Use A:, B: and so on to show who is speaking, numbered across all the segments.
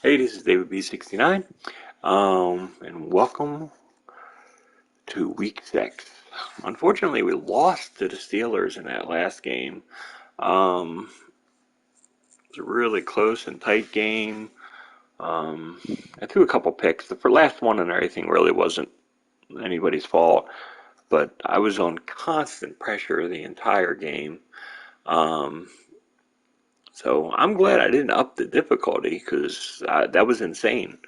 A: Hey, this is David B69, and welcome to Week 6. Unfortunately, we lost to the Steelers in that last game. Um, it was a really close and tight game. I threw a couple picks. The last one and everything really wasn't anybody's fault, but I was on constant pressure the entire game. Um, so I'm glad I didn't up the difficulty because that was insane.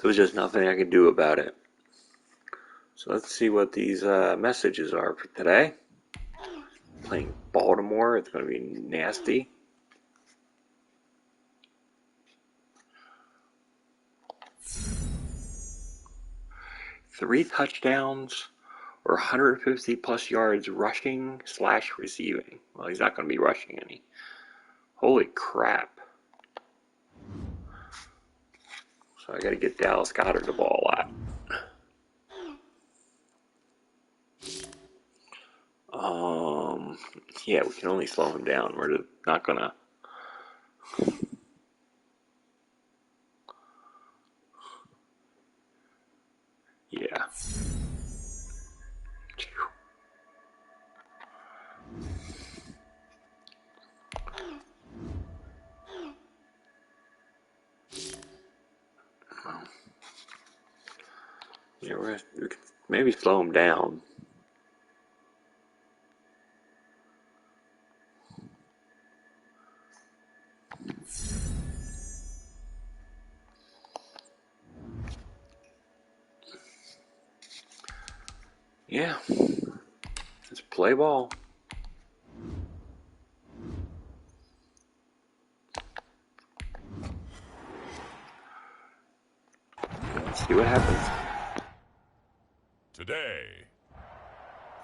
A: There was just nothing I could do about it. So let's see what these messages are for today. Playing Baltimore, it's going to be nasty. Three touchdowns or 150 plus yards rushing / receiving. Well, he's not going to be rushing any. Holy crap. So I got to get Dallas Goedert the ball a lot. Yeah, we can only slow him down. We're not going to. Yeah. Yeah, we can maybe slow him down. Yeah. Just play ball. Let's see what happens.
B: Today,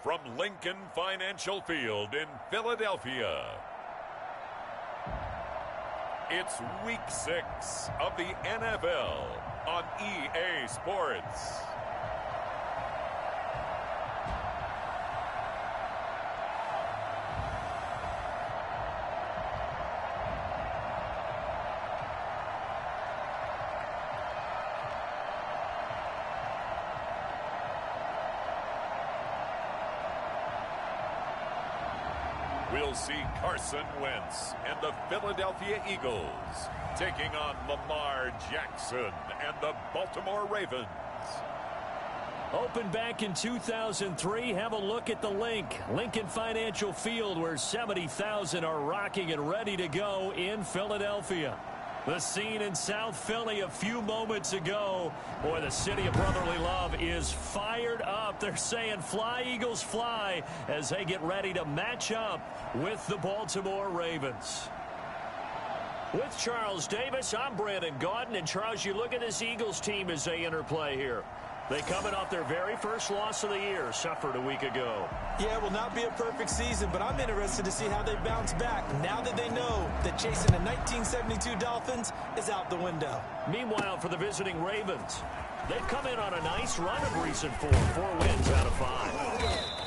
B: from Lincoln Financial Field in Philadelphia, it's Week 6 of the NFL on EA Sports. We'll see Carson Wentz and the Philadelphia Eagles taking on Lamar Jackson and the Baltimore Ravens.
C: Opened back in 2003, have a look at the Lincoln Financial Field, where 70,000 are rocking and ready to go in Philadelphia. The scene in South Philly a few moments ago. Boy, the city of brotherly love is fired up. They're saying, "Fly, Eagles, fly," as they get ready to match up with the Baltimore Ravens. With Charles Davis, I'm Brandon Gaudin. And, Charles, you look at this Eagles team as they enter play here. They coming off their very first loss of the year, suffered a week ago.
D: Yeah, it will not be a perfect season, but I'm interested to see how they bounce back now that they know that chasing the 1972 Dolphins is out the window.
C: Meanwhile, for the visiting Ravens, they've come in on a nice run of recent form, 4 wins out of 5.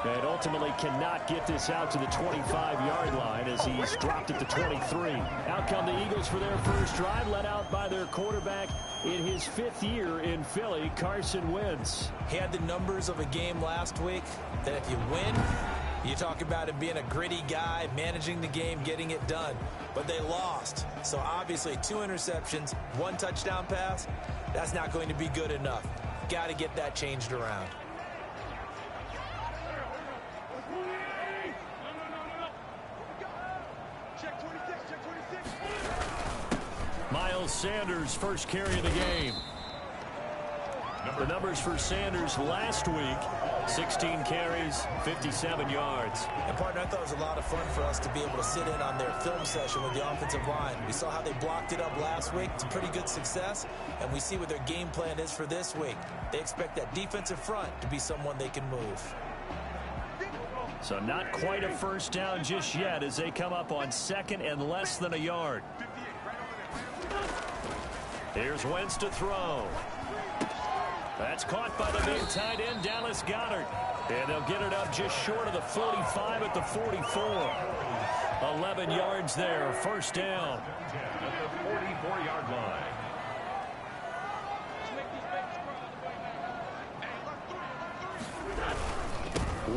C: And ultimately cannot get this out to the 25-yard line as he's dropped at the 23. Out come the Eagles for their first drive, led out by their quarterback in his 5th year in Philly, Carson Wentz.
D: He had the numbers of a game last week that if you win, you talk about him being a gritty guy, managing the game, getting it done. But they lost. So obviously 2 interceptions, 1 touchdown pass, that's not going to be good enough. Got to get that changed around.
C: Miles Sanders, first carry of the game. The numbers for Sanders last week, 16 carries, 57 yards.
D: And, partner, I thought it was a lot of fun for us to be able to sit in on their film session with the offensive line. We saw how they blocked it up last week. It's a pretty good success, and we see what their game plan is for this week. They expect that defensive front to be someone they can move.
C: So not quite a first down just yet as they come up on 2nd and less than a yard. Here's Wentz to throw. That's caught by the big tight end, Dallas Goedert. And they'll get it up just short of the 45 at the 44. 11 yards there, first down.
B: At the 44-yard line.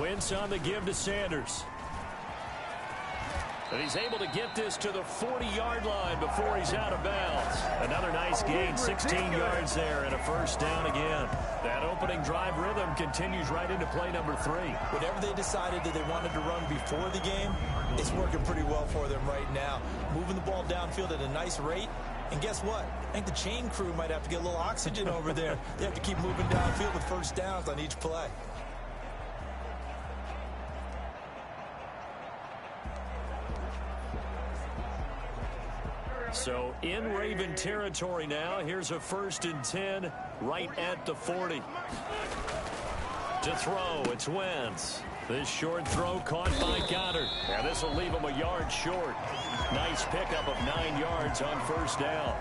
C: Wentz on the give to Sanders. And he's able to get this to the 40-yard line before he's out of bounds. Another nice gain, 16 yards there, and a first down again. That opening drive rhythm continues right into play number 3.
D: Whatever they decided that they wanted to run before the game, it's working pretty well for them right now. Moving the ball downfield at a nice rate. And guess what? I think the chain crew might have to get a little oxygen over there. They have to keep moving downfield with first downs on each play.
C: So in Raven territory now. Here's a 1st and 10 right at the 40. To throw, it's Wentz. This short throw caught by Goddard. And this will leave him a yard short. Nice pickup of 9 yards on first down.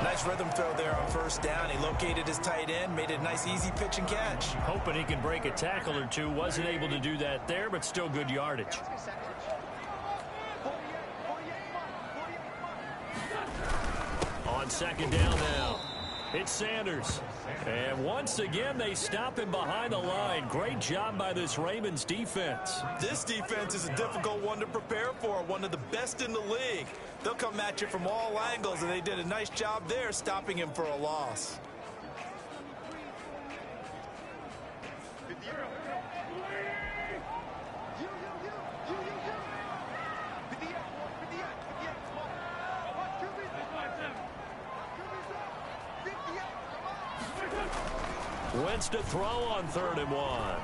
D: Nice rhythm throw there on first down. He located his tight end, made it a nice easy pitch and catch.
C: Hoping he can break a tackle or two. Wasn't able to do that there, but still good yardage. On second down now, it's Sanders. And once again, they stop him behind the line. Great job by this Ravens defense.
D: This defense is a difficult one to prepare for, one of the best in the league. They'll come at you from all angles, and they did a nice job there stopping him for a loss.
C: Wentz to throw on 3rd and 1.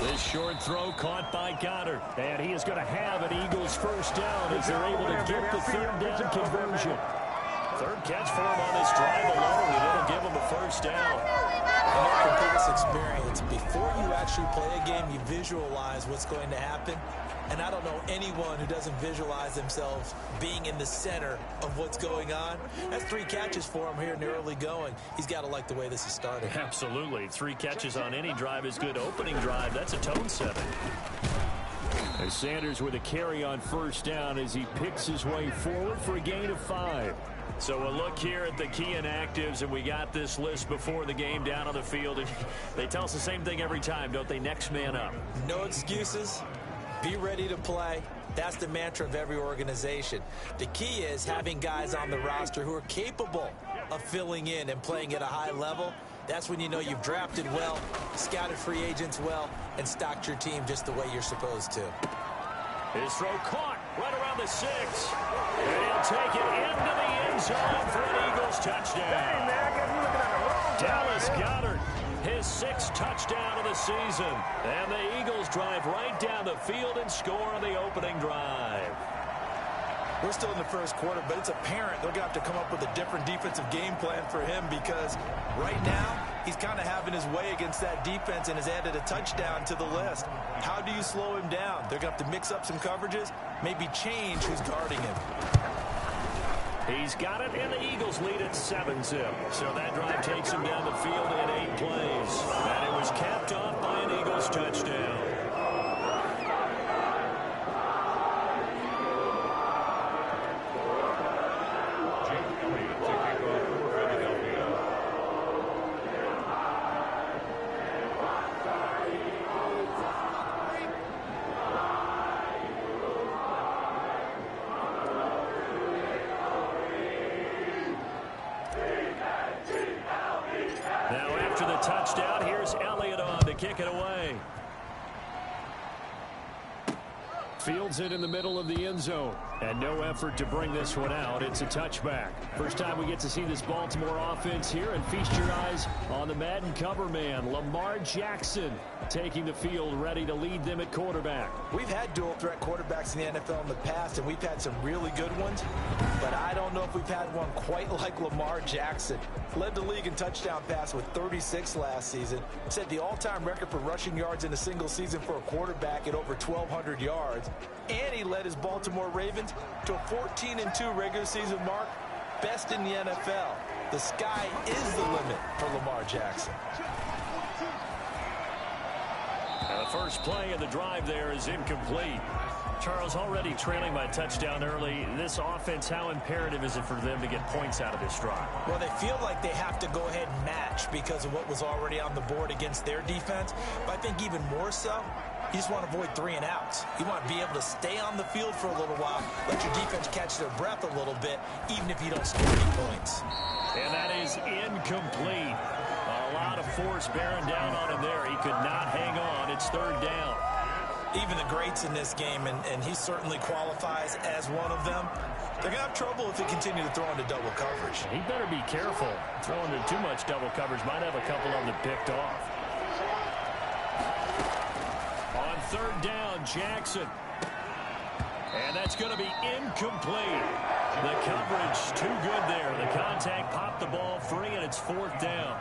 C: This short throw caught by Goddard. And he is going to have an Eagles first down as they're able to get the 3rd down conversion. 3rd catch for him on this drive alone, and it'll give him a first down.
D: From previous experience, before you actually play a game, you visualize what's going to happen. And I don't know anyone who doesn't visualize themselves being in the center of what's going on. That's 3 catches for him here in the early going. He's got to like the way this is starting.
C: Absolutely. 3 catches on any drive is good. Opening drive, that's a tone setter. As Sanders with a carry on first down as he picks his way forward for a gain of 5. So a look here at the key inactives, and we got this list before the game down on the field. And they tell us the same thing every time, don't they? Next man up.
D: No excuses. Be ready to play. That's the mantra of every organization. The key is having guys on the roster who are capable of filling in and playing at a high level. That's when you know you've drafted well, scouted free agents well, and stocked your team just the way you're supposed to.
C: His throw caught right around the 6. And he'll take it into the end zone for an Eagles touchdown. Dallas Goedert, his 6th touchdown of the season. And the Eagles drive right down the field and score on the opening drive.
D: We're still in the first quarter, but it's apparent they're going to have to come up with a different defensive game plan for him because right now he's kind of having his way against that defense and has added a touchdown to the list. How do you slow him down? They're going to have to mix up some coverages, maybe change who's guarding him.
C: He's got it, and the Eagles lead at 7-0. So that drive takes him down the field in 8 plays. And it was capped off by an Eagles touchdown. Touchdown. Here's Elliott on to kick it away. Fields it in the middle of the end zone. And no effort to bring this one out. It's a touchback. First time we get to see this Baltimore offense here, and feast your eyes on the Madden cover man, Lamar Jackson, taking the field, ready to lead them at quarterback.
D: We've had dual threat quarterbacks in the NFL in the past, and we've had some really good ones, but I don't know if we've had one quite like Lamar Jackson. Led the league in touchdown pass with 36 last season. Set the all-time record for rushing yards in a single season for a quarterback at over 1,200 yards. And he led his Baltimore Ravens to a 14-2 regular season mark, best in the NFL. The sky is the limit for Lamar Jackson.
C: And the first play of the drive there is incomplete. Charles, already trailing by a touchdown early. This offense, how imperative is it for them to get points out of this drive?
D: Well, they feel like they have to go ahead and match because of what was already on the board against their defense. But I think even more so, you just want to avoid 3 and outs. You want to be able to stay on the field for a little while, let your defense catch their breath a little bit, even if you don't score any points.
C: And that is incomplete. A lot of force bearing down on him there. He could not hang on. It's 3rd down.
D: Even the greats in this game, and he certainly qualifies as one of them, they're going to have trouble if they continue to throw into double coverage.
C: He better be careful. Throwing into too much double coverage might have a couple of them picked off. On 3rd down, Jackson. And that's going to be incomplete. The coverage too good there. The contact popped the ball free, and it's 4th down.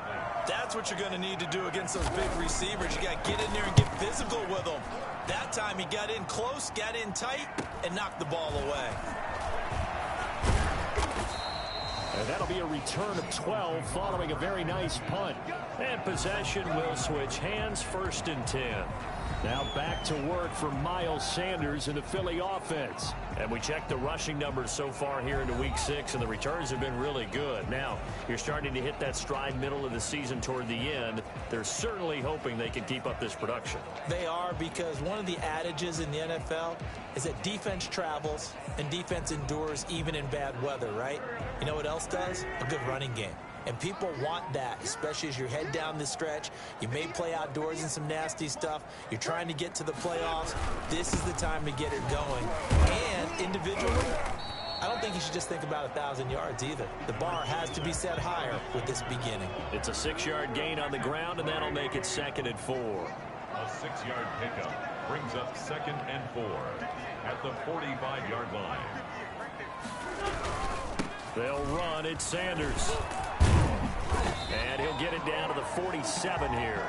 D: That's what you're going to need to do against those big receivers. You got to get in there and get physical with them. That time he got in close, got in tight, and knocked the ball away.
C: And that'll be a return of 12 following a very nice punt. And possession will switch hands, 1st and 10. Now back to work for Miles Sanders in the Philly offense. And we check the rushing numbers so far here into Week 6, and the returns have been really good. Now, you're starting to hit that stride middle of the season toward the end. They're certainly hoping they can keep up this production.
D: They are, because one of the adages in the NFL is that defense travels and defense endures even in bad weather, right? You know what else does? A good running game. And people want that, especially as you head down the stretch. You may play outdoors in some nasty stuff. You're trying to get to the playoffs. This is the time to get it going. And individually, I don't think you should just think about 1,000 yards either. The bar has to be set higher with this beginning.
C: It's a 6-yard gain on the ground, and that'll make it 2nd and 4.
B: A 6-yard pickup brings up 2nd and 4 at the 45-yard line.
C: They'll run. It's Sanders. And he'll get it down to the 47 here.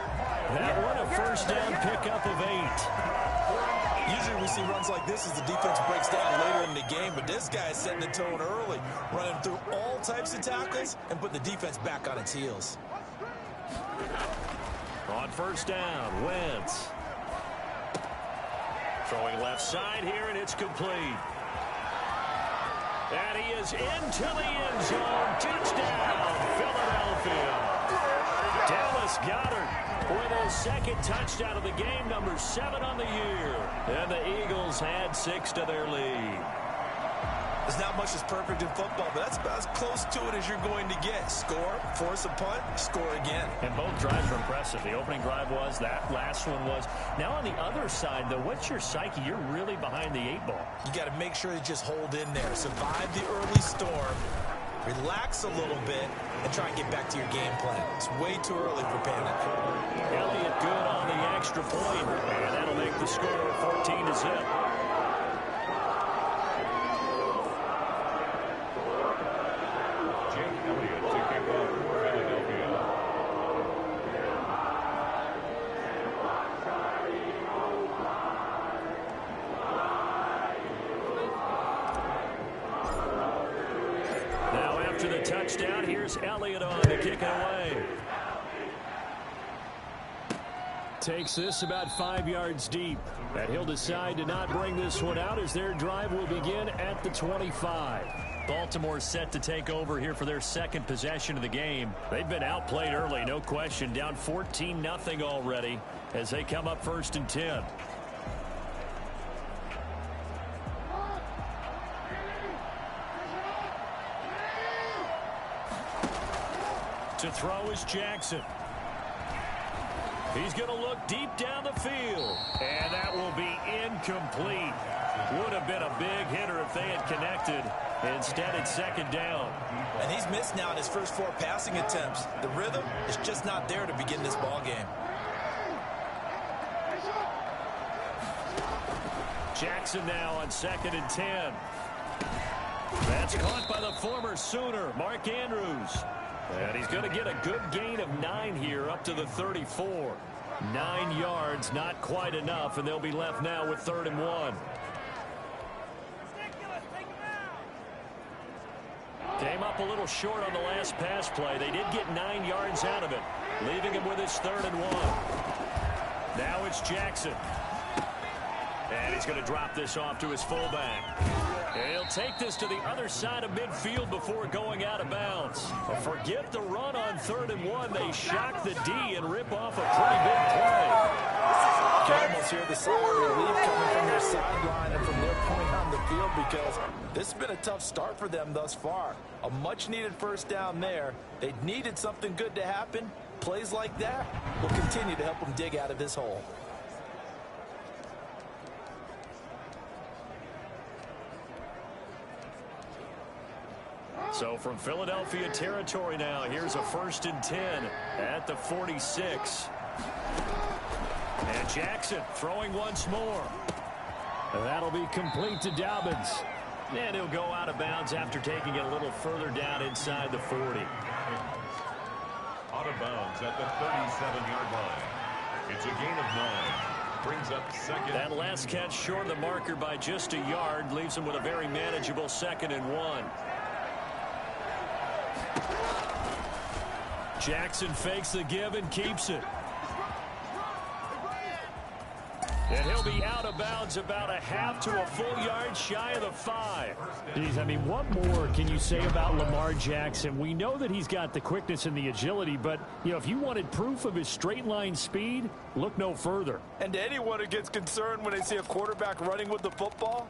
C: That one a 1st down pickup of 8.
D: Usually we see runs like this as the defense breaks down later in the game, but this guy is setting the tone early, running through all types of tackles and putting the defense back on its heels.
C: On 1st down, Wentz. Throwing left side here, and it's complete. And he is into the end zone. Touchdown, Philadelphia. Dallas Goedert with his 2nd touchdown of the game, number 7 on the year. And the Eagles add 6 to their lead.
D: There's not much that's perfect in football, but that's about as close to it as you're going to get. Score, force a punt, score again.
C: And both drives were impressive. The opening drive was, that last one was. Now on the other side, though, what's your psyche? You're really behind the 8 ball.
D: You got to make sure you just hold in there. Survive the early storm, relax a little bit, and try and get back to your game plan. It's way too early for panic.
C: Elliott good on the extra point, and that'll make the score 14-0. After the touchdown, here's Elliott on to kick it away. Takes this about 5 yards deep. And he'll decide to not bring this one out as their drive will begin at the 25. Baltimore set to take over here for their 2nd possession of the game. They've been outplayed early, no question. Down 14-0 already as they come up 1st and 10. To throw is Jackson. He's going to look deep down the field. And that will be incomplete. Would have been a big hitter if they had connected. Instead, it's 2nd down.
D: And he's missed now in his first 4 passing attempts. The rhythm is just not there to begin this ball game.
C: Jackson now on 2nd and 10. That's caught by the former Sooner, Mark Andrews. And he's going to get a good gain of 9 here up to the 34. 9 yards, not quite enough, and they'll be left now with 3rd and 1. Came up a little short on the last pass play. They did get 9 yards out of it, leaving him with his 3rd and 1. Now it's Jackson. And he's going to drop this off to his fullback. And he'll take this to the other side of midfield before going out of bounds. Forget the run on 3rd and 1. They shock the D and rip off a pretty big play.
D: You can almost hear the sigh of relief coming from their sideline and from their point on the field, because this has been a tough start for them thus far. A much-needed first down there. They needed something good to happen. Plays like that will continue to help them dig out of this hole.
C: So from Philadelphia territory now, here's a 1st and 10 at the 46. And Jackson throwing once more. That'll be complete to Dobbins. And he'll go out of bounds after taking it a little further down inside the 40.
B: Out of bounds at the 37-yard line. It's a gain of 9. Brings up 2nd.
C: That last catch short of the marker by just a yard leaves him with a very manageable 2nd and 1. Jackson fakes the give and keeps it. And he'll be out of bounds about a half to a full yard shy of the 5.
E: Geez, I mean, what more can you say about Lamar Jackson? We know that he's got the quickness and the agility, but, you know, if you wanted proof of his straight line speed, look no further.
D: And to anyone who gets concerned when they see a quarterback running with the football,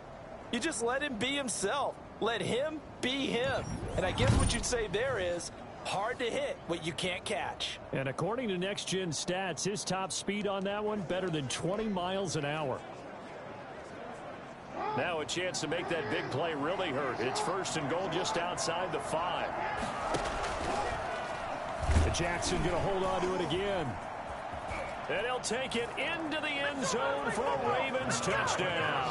D: you just let him be himself. Let him be him. And I guess what you'd say there is, hard to hit what you can't catch.
E: And according to Next Gen Stats, his top speed on that one, better than 20 miles an hour.
C: Now a chance to make that big play really hurt. It's 1st and goal just outside the 5.
E: Jackson going to hold on to it again.
C: And he'll take it into the end zone for a Ravens touchdown.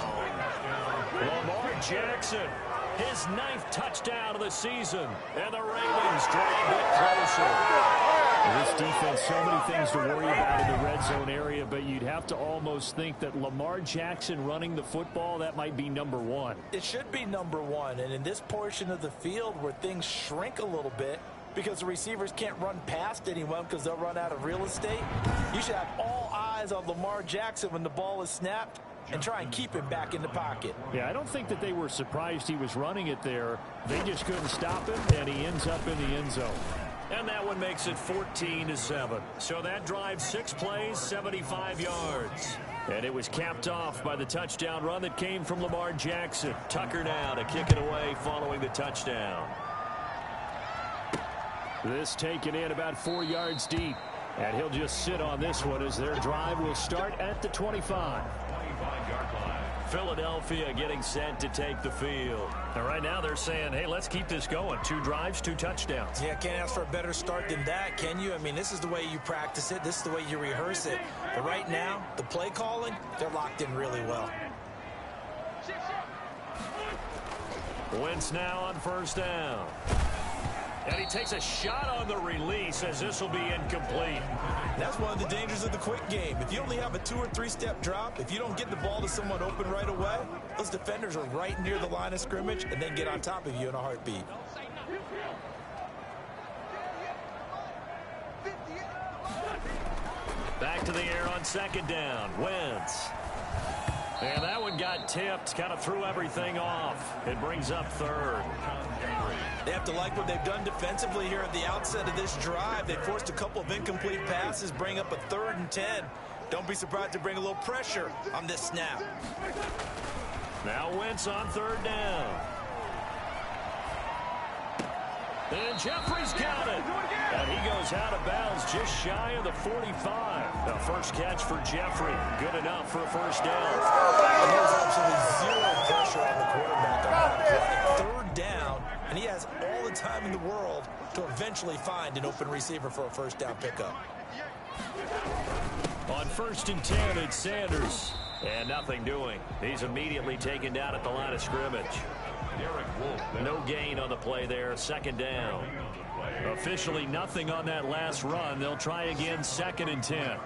C: Lamar Jackson, his 9th touchdown of the season, and the Ravens draw a bit closer.
E: This defense, so many things to worry about in the red zone area, but you'd have to almost think that Lamar Jackson running the football, that might be number 1.
D: It should be number 1, and in this portion of the field where things shrink a little bit because the receivers can't run past anyone because they'll run out of real estate, you should have all eyes on Lamar Jackson when the ball is snapped and try and keep him back in the pocket.
E: Yeah, I don't think that they were surprised he was running it there. They just couldn't stop him, and he ends up in the end zone.
C: And that one makes it 14-7. So that drive 6 plays, 75 yards. And it was capped off by the touchdown run that came from Lamar Jackson. Tucker now to kick it away following the touchdown.
E: This taken in about 4 yards deep. And he'll just sit on this one as their drive will start at the 25.
C: Philadelphia getting set to take the field. And right now they're saying, hey, let's keep this going. 2 drives, 2 touchdowns.
D: Yeah, can't ask for a better start than that, can you? I mean, this is the way you practice it. This is the way you rehearse it. But right now, the play calling, they're locked in really well.
C: Wentz now on 1st down. And he takes a shot on the release as this will be incomplete.
D: That's one of the dangers of the quick game. If you only have a 2- or 3-step drop, if you don't get the ball to someone open right away, those defenders are right near the line of scrimmage and then get on top of you in a heartbeat.
C: Back to the air on 2nd down. Wentz. And that one got tipped, kind of threw everything off. It brings up 3rd.
D: They have to like what they've done defensively here at the outset of this drive. They forced a couple of incomplete passes, bring up a 3rd and 10. Don't be surprised to bring a little pressure on this snap.
C: Now Wentz on 3rd down. And Jeffrey's got it. And he goes out of bounds just shy of the 45. The first catch for Jeffrey. Good enough for a 1st down.
D: And there's absolutely 0 pressure on the quarterback on that play. 3rd down, and he has all the time in the world to eventually find an open receiver for a 1st down pickup.
C: On 1st and 10, it's Sanders. And nothing doing. He's immediately taken down at the line of scrimmage. No gain on the play there. 2nd down. Officially nothing on that last run. They'll try again 2nd and 10.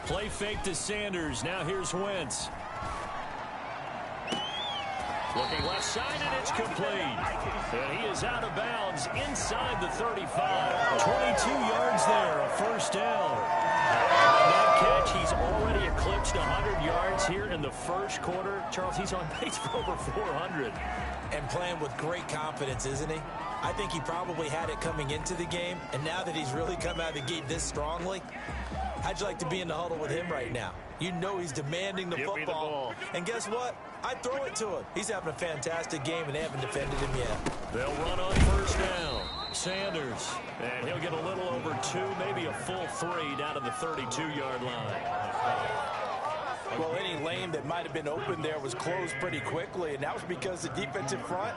C: Play fake to Sanders. Now here's Wentz. Looking left side, and it's complete. And he is out of bounds inside the 35. 22 yards there, a first down. On that catch, he's already eclipsed 100 yards here in the first quarter. Charles, he's on pace for over 400.
D: And playing with great confidence, isn't he? I think he probably had it coming into the game, and now that he's really come out of the gate this strongly, how'd you like to be in the huddle with him right now? You know he's demanding the
C: Give me the
D: football.
C: ball.
D: And guess what? I'd throw it to him. He's having a fantastic game, and they haven't defended him yet.
C: They'll run on first down. Sanders. And he'll get a little over 2, maybe a full 3 down to the 32-yard line.
D: Well, any lane that might have been open there was closed pretty quickly, and that was because the defensive front,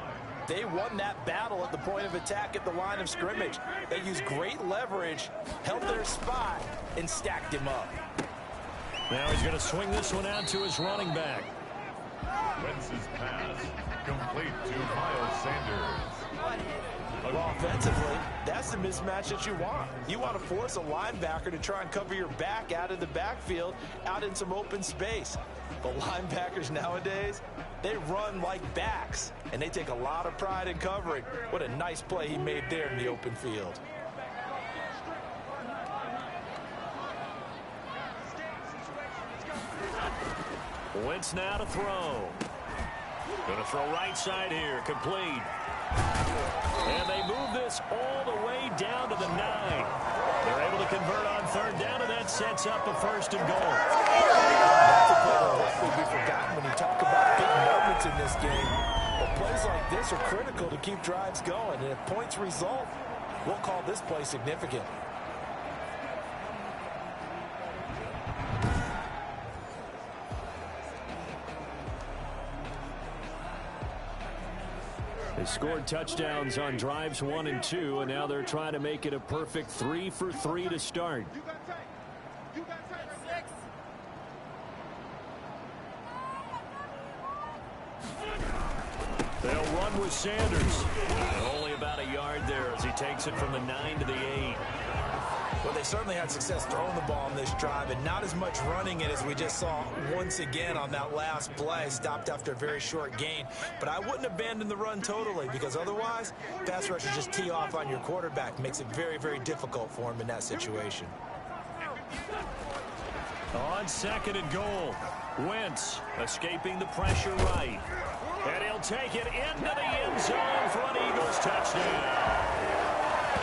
D: they won that battle at the point of attack at the line of scrimmage. They used great leverage, held their spot, and stacked him up.
C: Now he's going to swing this one out to his running back.
B: Wentz's pass complete to Miles Sanders.
D: Well, offensively, that's the mismatch that you want. You want to force a linebacker to try and cover your back out of the backfield, out in some open space. But linebackers nowadays, they run like backs, and they take a lot of pride in covering. What a nice play he made there in the open field.
C: Wentz now to throw. Going to throw right side here, complete. And they move this all the way down to the 9. They're able to convert on third down, and that sets up a first and goal.
D: That's a play that hopefully be forgotten when you talk about big moments in this game. But plays like this are critical to keep drives going, and if points result, we'll call this play significant.
E: They scored touchdowns on drives 1 and 2, and now they're trying to make it a perfect 3 for 3 to start.
C: They'll run with Sanders. Only about a yard there as he takes it from the 9 to the 8.
D: Well, they certainly had success throwing the ball on this drive, and not as much running it as we just saw once again on that last play. Stopped after a very short gain. But I wouldn't abandon the run totally, because otherwise, pass rushers just tee off on your quarterback. Makes it very, very difficult for him in that situation.
C: On second and goal, Wentz escaping the pressure right. And he'll take it into the end zone for an Eagles touchdown.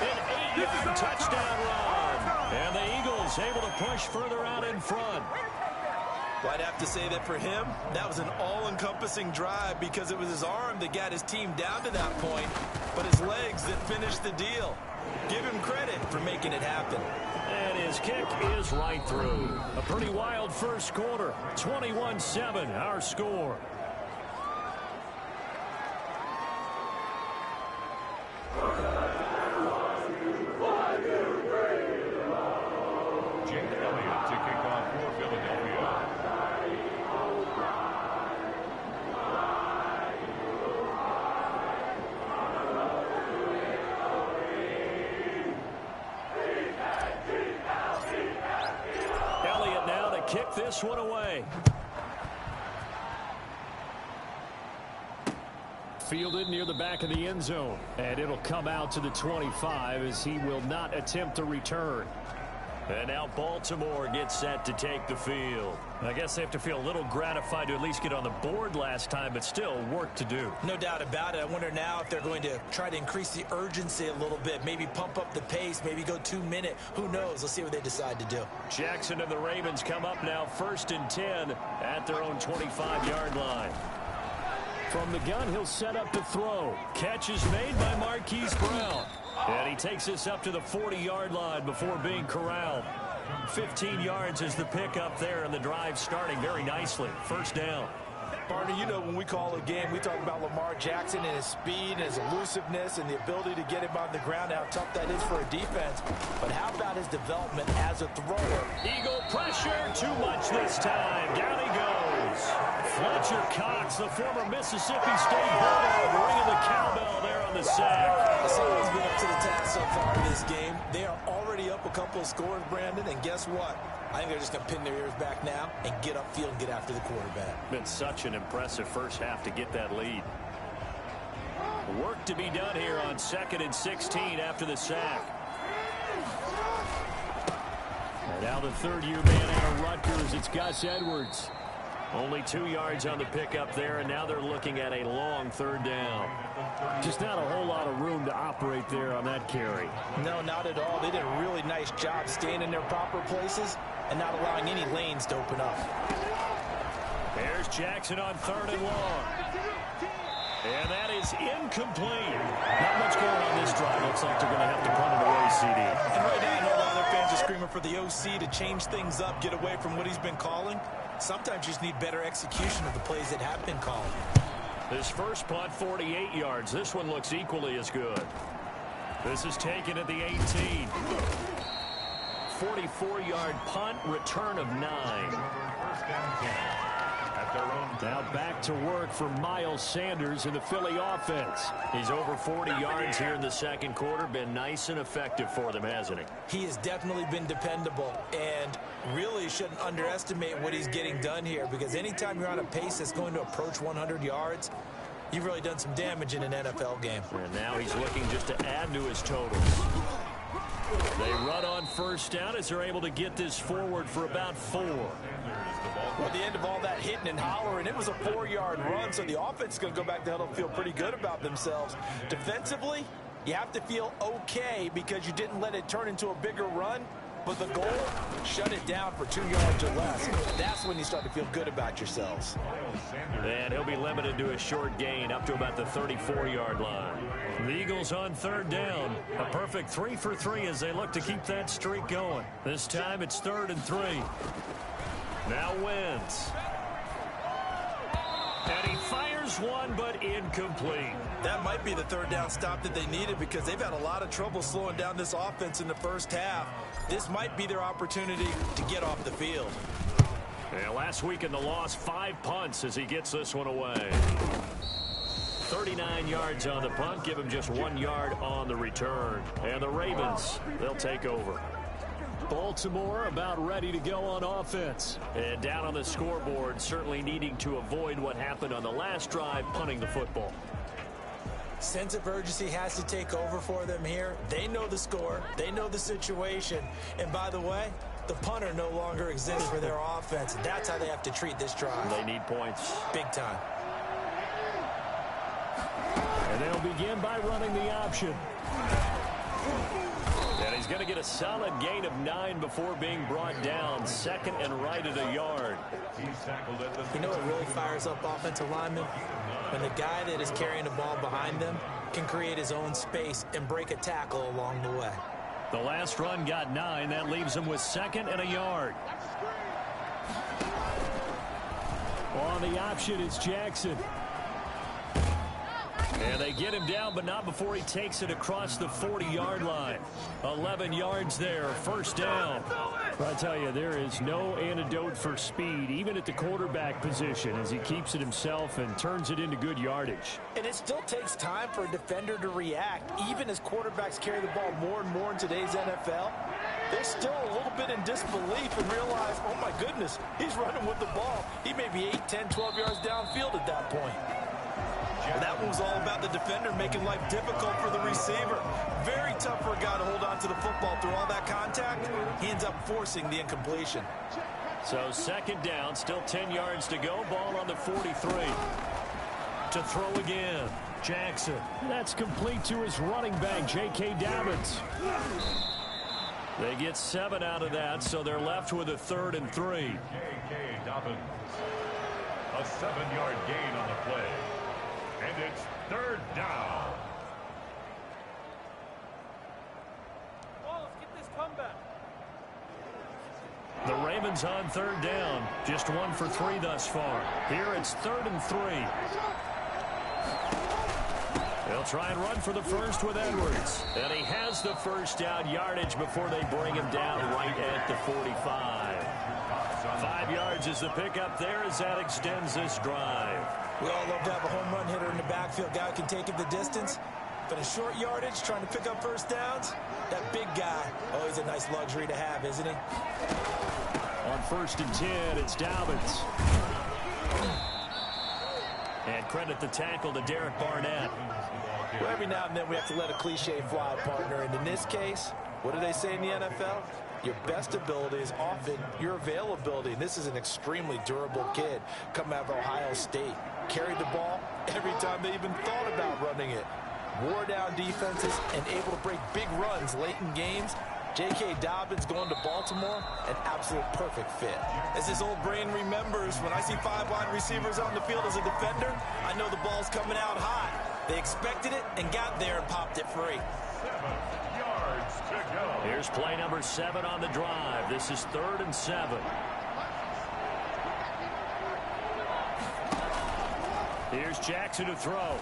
C: An 8-yard touchdown run. And the Eagles able to push further out in front.
D: Well, I'd have to say that for him, that was an all-encompassing drive because it was his arm that got his team down to that point, but his legs that finished the deal. Give him credit for making it happen.
C: And his kick is right through. A pretty wild first quarter. 21-7, our score. Kick this one away.
E: Fielded near the back of the end zone. And it'll come out to the 25 as he will not attempt to return.
C: And now Baltimore gets set to take the field. I guess they have to feel a little gratified to at least get on the board last time, but still work to do.
D: No doubt about it. I wonder now if they're going to try to increase the urgency a little bit, maybe pump up the pace, maybe go 2-minute. Who knows? Let's see what they decide to do.
C: Jackson and the Ravens come up now 1st and 10 at their own 25-yard line.
E: From the gun, he'll set up to throw.
C: Catch is made by Marquise Brown. And he takes this up to the 40-yard line before being corralled. 15 yards is the pickup there, and the drive starting very nicely. First down.
D: Partner, you know when we call a game, we talk about Lamar Jackson and his speed and his elusiveness and the ability to get him on the ground, how tough that is for a defense. But how about his development as a thrower?
C: Eagle pressure, too much this time. Down he goes. Fletcher Cox, the former Mississippi State Bulldog, ringing the cowbell there on the sack.
D: Someone's been up to the task so far in this game. They are already up a a couple of scores, Brandon, and guess what? I think they're just going to pin their ears back now and get upfield and get after the quarterback.
C: Been such an impressive first half to get that lead. Work to be done here on 2nd and 16 after the sack. And now the third-year man out of Rutgers, it's Gus Edwards. Only 2 yards on the pickup there, and now they're looking at a long third down.
E: Just not a whole lot of room to operate there on that carry.
D: No, not at all. They did a really nice job staying in their proper places and not allowing any lanes to open up.
C: There's Jackson on 3rd and long. And that is incomplete.
E: Not much going on this drive. Looks like they're going to have to punt it away, CD.
D: And right now, I know a lot of their fans are screaming for the OC to change things up, get away from what he's been calling. Sometimes you just need better execution of the plays that have been called.
C: This first punt, 48 yards. This one looks equally as good. This is taken at the 18. 44-yard punt, return of 9. Now back to work for Miles Sanders in the Philly offense. He's over 40 yards here in the second quarter. Been nice and effective for them, hasn't he?
D: He has definitely been dependable, and really shouldn't underestimate what he's getting done here, because anytime you're on a pace that's going to approach 100 yards, you've really done some damage in an NFL game.
C: And now he's looking just to add to his totals. They run on first down as they're able to get this forward for about 4.
D: Well, at the end of all that hitting and hollering, it was a 4-yard run, so the offense is going to go back to huddle and feel pretty good about themselves. Defensively, you have to feel okay because you didn't let it turn into a bigger run, but the goal, shut it down for 2 yards or less. That's when you start to feel good about yourselves.
C: And he'll be limited to a short gain up to about the 34-yard line. The Eagles on 3rd down. A perfect 3 for 3 as they look to keep that streak going. This time it's 3rd and 3. Now Wentz. And he fires one, but incomplete.
D: That might be the 3rd down stop that they needed because they've had a lot of trouble slowing down this offense in the first half. This might be their opportunity to get off the field.
C: Yeah, last week in the loss, 5 punts as he gets this one away. 39 yards on the punt, give him just 1 yard on the return. And the Ravens, they'll take over.
E: Baltimore about ready to go on offense.
C: And down on the scoreboard, certainly needing to avoid what happened on the last drive, punting the football.
D: Sense of urgency has to take over for them here. They know the score. They know the situation. And by the way, the punter no longer exists for their offense. That's how they have to treat this drive.
C: They need points.
D: Big time.
E: And they'll begin by running the option.
C: And he's going to get a solid gain of 9 before being brought down. 2nd and right at a yard.
D: You know what really fires up offensive linemen? When the guy that is carrying the ball behind them can create his own space and break a tackle along the way.
C: The last run got 9. That leaves him with 2nd and a yard.
E: On the option is Jackson.
C: And they get him down, but not before he takes it across the 40-yard line. 11 yards there, 1st down.
E: I tell you, there is no antidote for speed, even at the quarterback position, as he keeps it himself and turns it into good yardage.
D: And it still takes time for a defender to react. Even as quarterbacks carry the ball more and more in today's NFL, they're still a little bit in disbelief and realize, oh my goodness, he's running with the ball. He may be 8, 10, 12 yards downfield at that point. That one was all about the defender making life difficult for the receiver. Very tough for a guy to hold on to the football through all that contact. He ends up forcing the incompletion.
C: So 2nd down, still 10 yards to go. Ball on the 43. To throw again, Jackson.
E: That's complete to his running back, J.K. Dobbins.
C: They get 7 out of that, so they're left with a 3rd and 3.
B: J.K. Dobbins. A 7-yard gain on the play. And it's 3rd down.
F: Well, let's get this comeback.
C: The Ravens on 3rd down. Just 1 for 3 thus far. Here it's 3rd and 3. They'll try and run for the first with Edwards. And he has the 1st down yardage before they bring him down right at the 45. 5 yards is the pickup there as that extends this drive.
D: We all love to have a home run hitter in the backfield. Guy who can take it the distance. But in short yardage, trying to pick up 1st downs, That big guy, always a nice luxury to have, isn't he?
C: On 1st and 10, it's Dobbins. And credit the tackle to Derek Barnett.
D: Well, every now and then we have to let a cliche fly, partner. And in this case, what do they say in the NFL? Your best ability is often your availability. And this is an extremely durable kid coming out of Ohio State. Carried the ball every time they even thought about running it. Wore down defenses and able to break big runs late in games. J.K. Dobbins going to Baltimore, an absolute perfect fit. As his old brain remembers, when I see 5 wide receivers on the field as a defender, I know the ball's coming out hot. They expected it and got there and popped it free.
B: 7 yards to go.
C: Here's play number 7 on the drive. This is 3rd and 7. Here's Jackson to throw.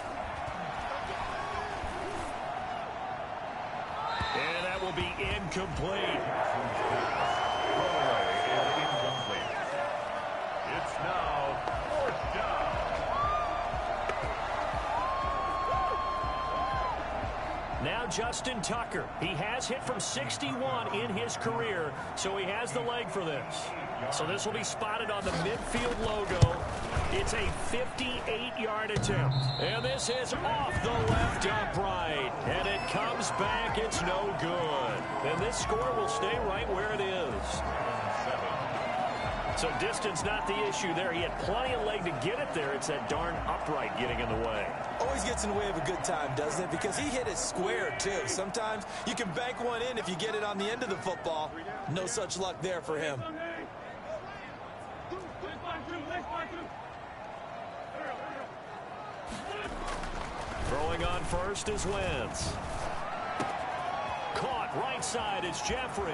C: And that will be incomplete.
B: Incomplete. It's now 4th down.
C: Now Justin Tucker. He has hit from 61 in his career, so he has the leg for this. So this will be spotted on the midfield logo. It's a 58-yard attempt. And this is off the left upright. And it comes back. It's no good. And this score will stay right where it is. So distance not the issue there. He had plenty of leg to get it there. It's that darn upright getting in the way.
D: Always gets in the way of a good time, doesn't it? Because he hit it square, too. Sometimes you can bank one in if you get it on the end of the football. No such luck there for him.
C: Throwing on first is Wentz. Caught right side. It's Jeffrey.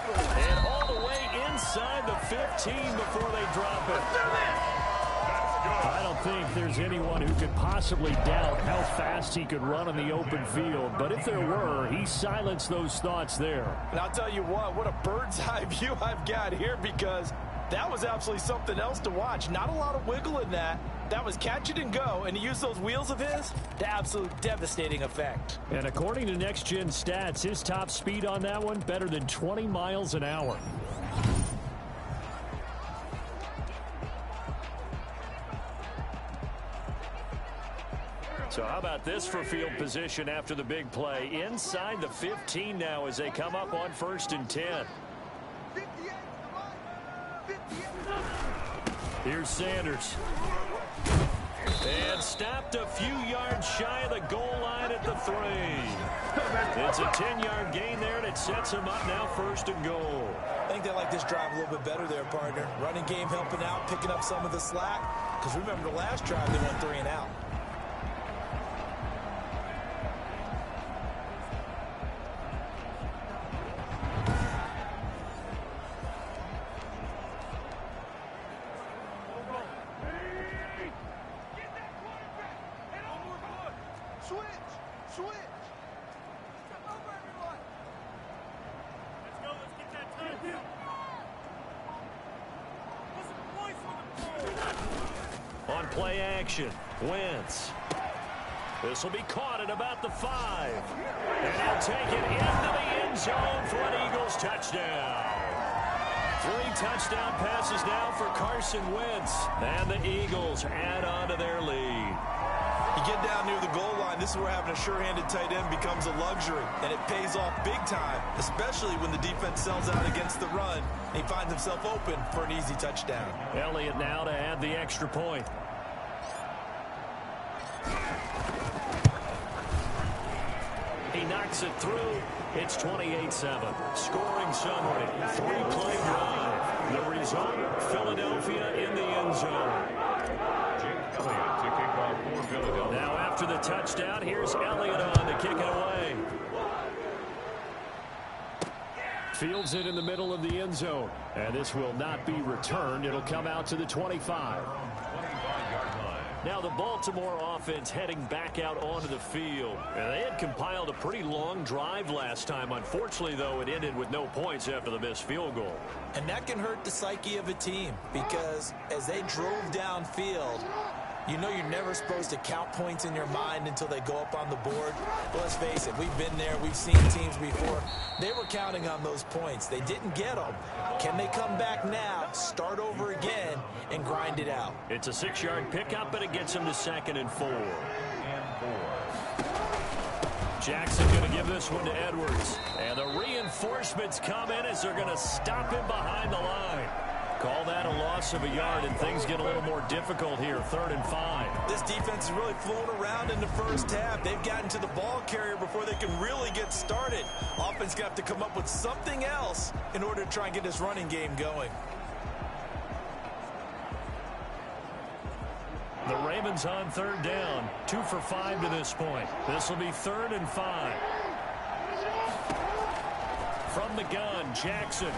C: And all the way inside the 15 before they drop it. I don't think there's anyone who could possibly doubt how fast he could run on the open field. But if there were, he silenced those thoughts there.
D: And I'll tell you what a bird's eye view I've got here, because that was absolutely something else to watch. Not a lot of wiggle in that. That was catch it and go, and he used those wheels of his to absolute devastating effect.
C: And according to Next Gen Stats, his top speed on that one, better than 20 miles an hour. So how about this for field position after the big play? Inside the 15 now as they come up on 1st and 10. Here's Sanders. And stopped a few yards shy of the goal line at the 3. It's a 10-yard gain there, and it sets him up now 1st and goal.
D: I think they like this drive a little bit better there, partner. Running game helping out, picking up some of the slack. Because remember the last drive, they went 3 and out.
C: On play action, Wentz. This will be caught at about the 5. And he'll take it into the end zone for an Eagles touchdown. 3 touchdown passes now for Carson Wentz. And the Eagles add on to their lead.
D: You get down near the goal line, this is where having a sure-handed tight end becomes a luxury. And it pays off big time, especially when the defense sells out against the run. And he finds himself open for an easy touchdown.
C: Elliott now to add the extra point. He knocks it through. It's 28-7. Scoring summary. 3-play drive. The result, Philadelphia in the end zone. Now after the touchdown, here's Elliott on to kick it away. Fields it in the middle of the end zone. And this will not be returned. It'll come out to the 25. Now the Baltimore offense heading back out onto the field. And they had compiled a pretty long drive last time. Unfortunately, though, it ended with no points after the missed field goal.
D: And that can hurt the psyche of a team, because as they drove downfield, You know you're never supposed to count points in your mind until they go up on the board. But let's face it, we've been there. We've seen teams before. They were counting on those points. They didn't get them. Can they come back now, start over again, and grind it out?
C: It's a 6-yard pickup, but it gets him to 2nd and 4. Jackson going to give this one to Edwards. And the reinforcements come in as they're going to stop him behind the line. Call that a loss of a yard, and things get a little more difficult here, 3rd and 5.
D: This defense is really flown around in the first half. They've gotten to the ball carrier before they can really get started. Offense got to come up with something else in order to try and get this running game going.
C: The Ravens on 3rd down, 2 for 5 to this point. This will be 3rd and 5. From the gun, Jackson.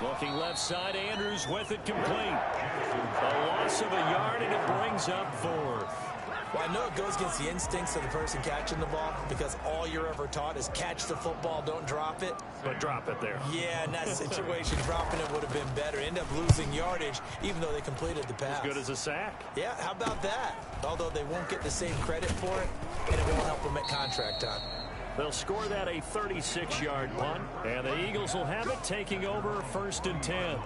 C: Looking left side, Andrews with it complete. A loss of a yard, and it brings up 4th.
D: Well, I know it goes against the instincts of the person catching the ball because all you're ever taught is catch the football, don't drop it.
C: But drop it there.
D: Yeah, in that situation, dropping it would have been better. End up losing yardage, even though they completed the pass.
C: As good as a sack.
D: Yeah, how about that? Although they won't get the same credit for it, and it won't help them at contract time.
C: They'll score that a 36-yard punt, and the Eagles will have it taking over 1st and 10.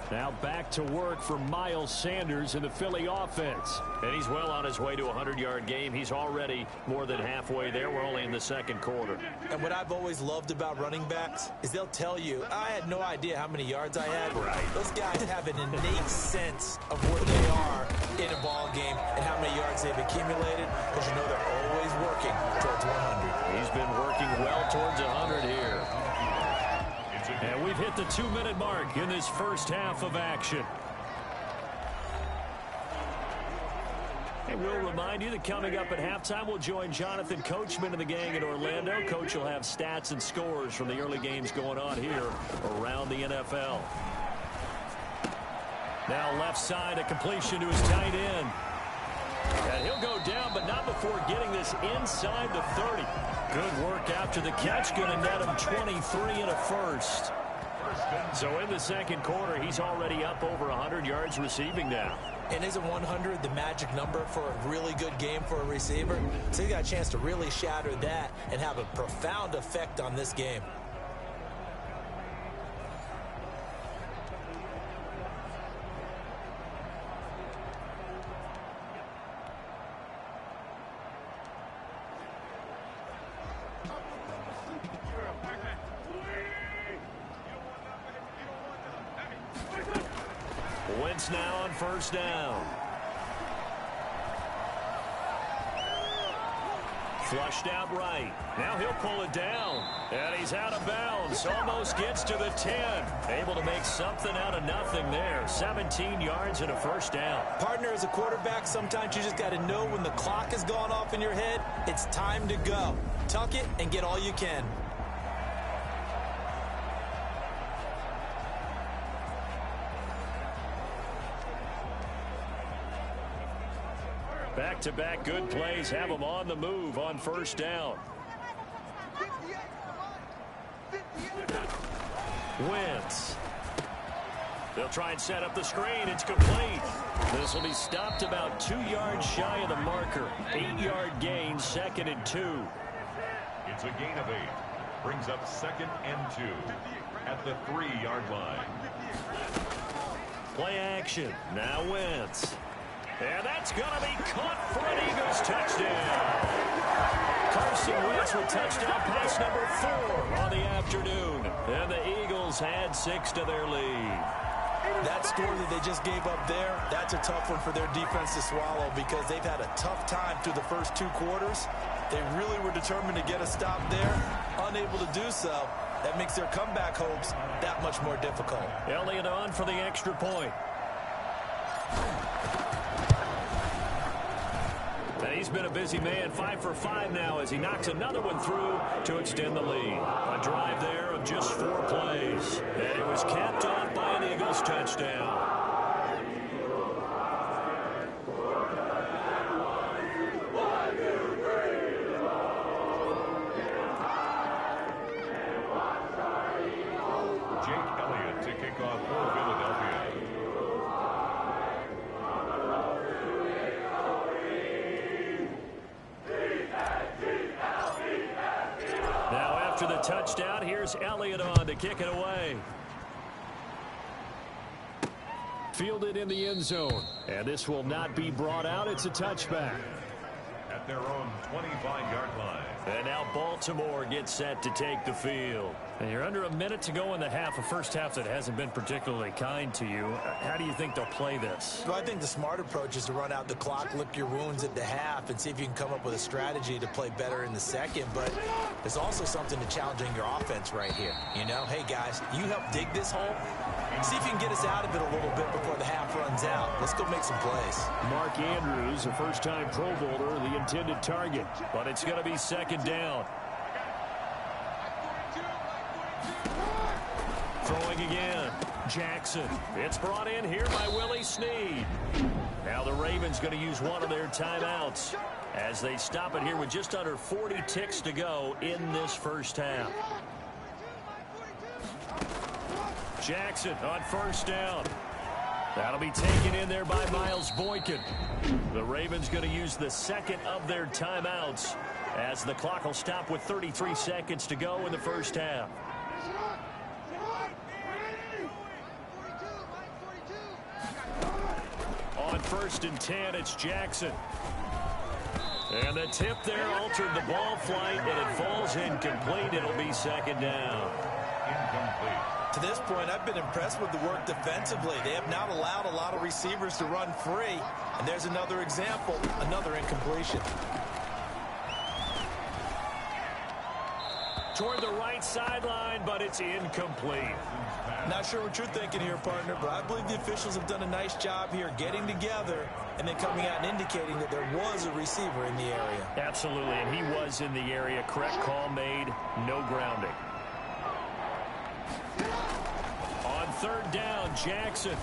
C: Now back to work for Miles Sanders in the Philly offense. And he's well on his way to a 100-yard game. He's already more than halfway there. We're only in the 2nd quarter.
D: And what I've always loved about running backs is they'll tell you, I had no idea how many yards I had.
C: Right.
D: Those guys have an innate sense of where they are in a ball game and how many yards they've accumulated, because you know they're always working towards 100.
C: He's been working well towards 100 here. And we've hit the 2-minute mark in this first half of action. And we'll remind you that coming up at halftime, we'll join Jonathan Coachman and the gang in Orlando. Coach will have stats and scores from the early games going on here around the NFL. Now left side, a completion to his tight end. And he'll go down, but not before getting this inside the 30. Good work after the catch. Going to net him 23 and a first. So in the 2nd quarter, he's already up over 100 yards receiving now.
D: And isn't 100 the magic number for a really good game for a receiver? So he got a chance to really shatter that and have a profound effect on this game.
C: Wentz now on 1st down. Flushed out right. Now he'll pull it down. And he's out of bounds. Almost gets to the 10. Able to make something out of nothing there. 17 yards and a 1st down.
D: Partner, as a quarterback, sometimes you just got to know when the clock has gone off in your head, it's time to go. Tuck it and get all you can.
C: Back-to-back good plays have them on the move on 1st down. Wentz. They'll try and set up the screen. It's complete. This will be stopped about 2 yards shy of the marker. 8-yard gain, 2nd and 2.
B: It's a gain of 8. Brings up 2nd and 2 at the 3-yard line.
C: Play action. Now Wentz. And that's going to be caught for an Eagles touchdown. Carson Wentz with touchdown pass number 4 on the afternoon. And the Eagles add 6 to their lead.
D: That score that they just gave up there, that's a tough one for their defense to swallow because they've had a tough time through the first 2 quarters. They really were determined to get a stop there. Unable to do so. That makes their comeback hopes that much more difficult.
C: Elliott on for the extra point. And he's been a busy man, 5 for 5 now as he knocks another one through to extend the lead. A drive there of just 4 plays. And it was capped off by an Eagles touchdown.
B: Jake Elliott to kick off for Philadelphia.
C: Here's Elliott on to kick it away. Fielded in the end zone. And this will not be brought out. It's a touchback.
B: At their own 25-yard line.
C: And now Baltimore gets set to take the field. And you're under a minute to go in the half, a first half that hasn't been particularly kind to you. How do you think they'll play this?
D: Well, I think the smart approach is to run out the clock, lick your wounds at the half, and see if you can come up with a strategy to play better in the second. But there's also something to challenging your offense right here. You know, hey, guys, you help dig this hole. See if you can get us out of it a little bit before the half runs out. Let's go make some plays.
E: Mark Andrews, a first-time Pro Bowler, the intended target.
C: But it's going to be second down. Throwing again. Jackson. It's brought in here by Willie Snead. Now the Ravens going to use one of their timeouts as they stop it here with just under 40 ticks to go in this first half. Jackson on first down. That'll be taken in there by Miles Boykin. The Ravens going to use the second of their timeouts as the clock will stop with 33 seconds to go in the first half. On 1st and 10, it's Jackson. And the tip there altered the ball flight, and it falls incomplete. It'll be second down.
B: Incomplete.
D: To this point, I've been impressed with the work defensively. They have not allowed a lot of receivers to run free. And there's another example, another incompletion.
C: Toward the right sideline, but it's incomplete.
D: Not sure what you're thinking here, partner, but I believe the officials have done a nice job here getting together and then coming out and indicating that there was a receiver in the area.
C: Absolutely, and he was in the area. Correct call made, no grounding. On 3rd down, Jackson.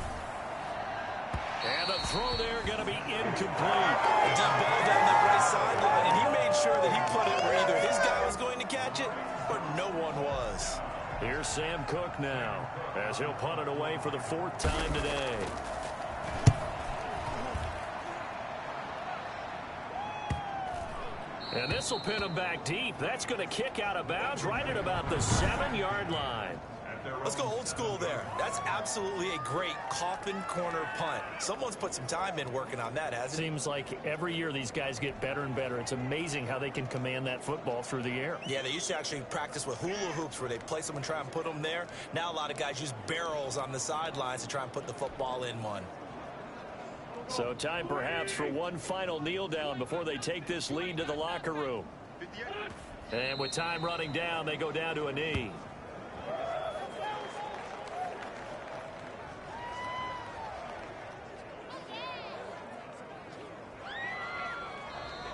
C: And the throw there going to be incomplete.
D: A deep ball down that right sideline, and he made sure that he put it where either his guy was going to catch it or no one was.
C: Here's Sam Cook now as he'll punt it away for the 4th time today. And this will pin him back deep. That's going to kick out of bounds right at about the 7-yard line.
D: Let's go old school there. That's absolutely a great coffin corner punt. Someone's put some time in working on that, hasn't it?
C: Seems like every year these guys get better and better. It's amazing how they can command that football through the air.
D: Yeah, they used to actually practice with hula hoops where they place them and try and put them there. Now a lot of guys use barrels on the sidelines to try and put the football in one.
C: So time perhaps for one final kneel down before they take this lead to the locker room. And with time running down, they go down to a knee.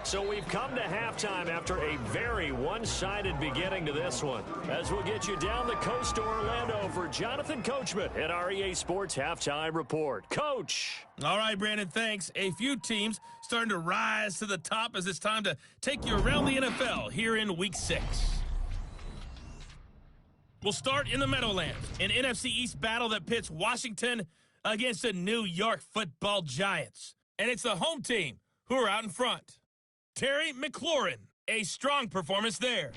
C: So we've come to halftime after a very one-sided beginning to this one. As we'll get you down the coast to Orlando for Jonathan Coachman at our EA Sports Halftime Report. Coach.
G: All right, Brandon, thanks. A few teams starting to rise to the top as it's time to take you around the NFL here in Week 6. We'll start in the Meadowlands, an NFC East battle that pits Washington against the New York Football Giants. And it's the home team who are out in front. Terry McLaurin, a strong performance there.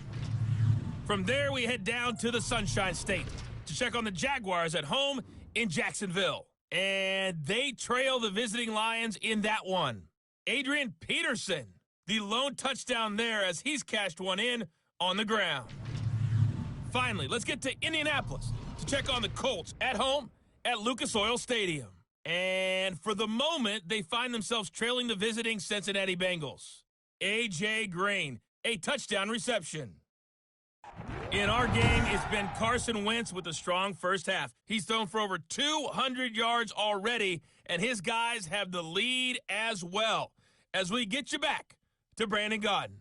G: From there, we head down to the Sunshine State to check on the Jaguars at home in Jacksonville. And they trail the visiting Lions in that one. Adrian Peterson, the lone touchdown there as he's cashed one in on the ground. Finally, let's get to Indianapolis to check on the Colts at home at Lucas Oil Stadium. And for the moment, they find themselves trailing the visiting Cincinnati Bengals. A.J. Green, a touchdown reception. In our game, it's been Carson Wentz with a strong first half. He's thrown for over 200 yards already, and his guys have the lead as well. As we get you back to Brandon Gaudin.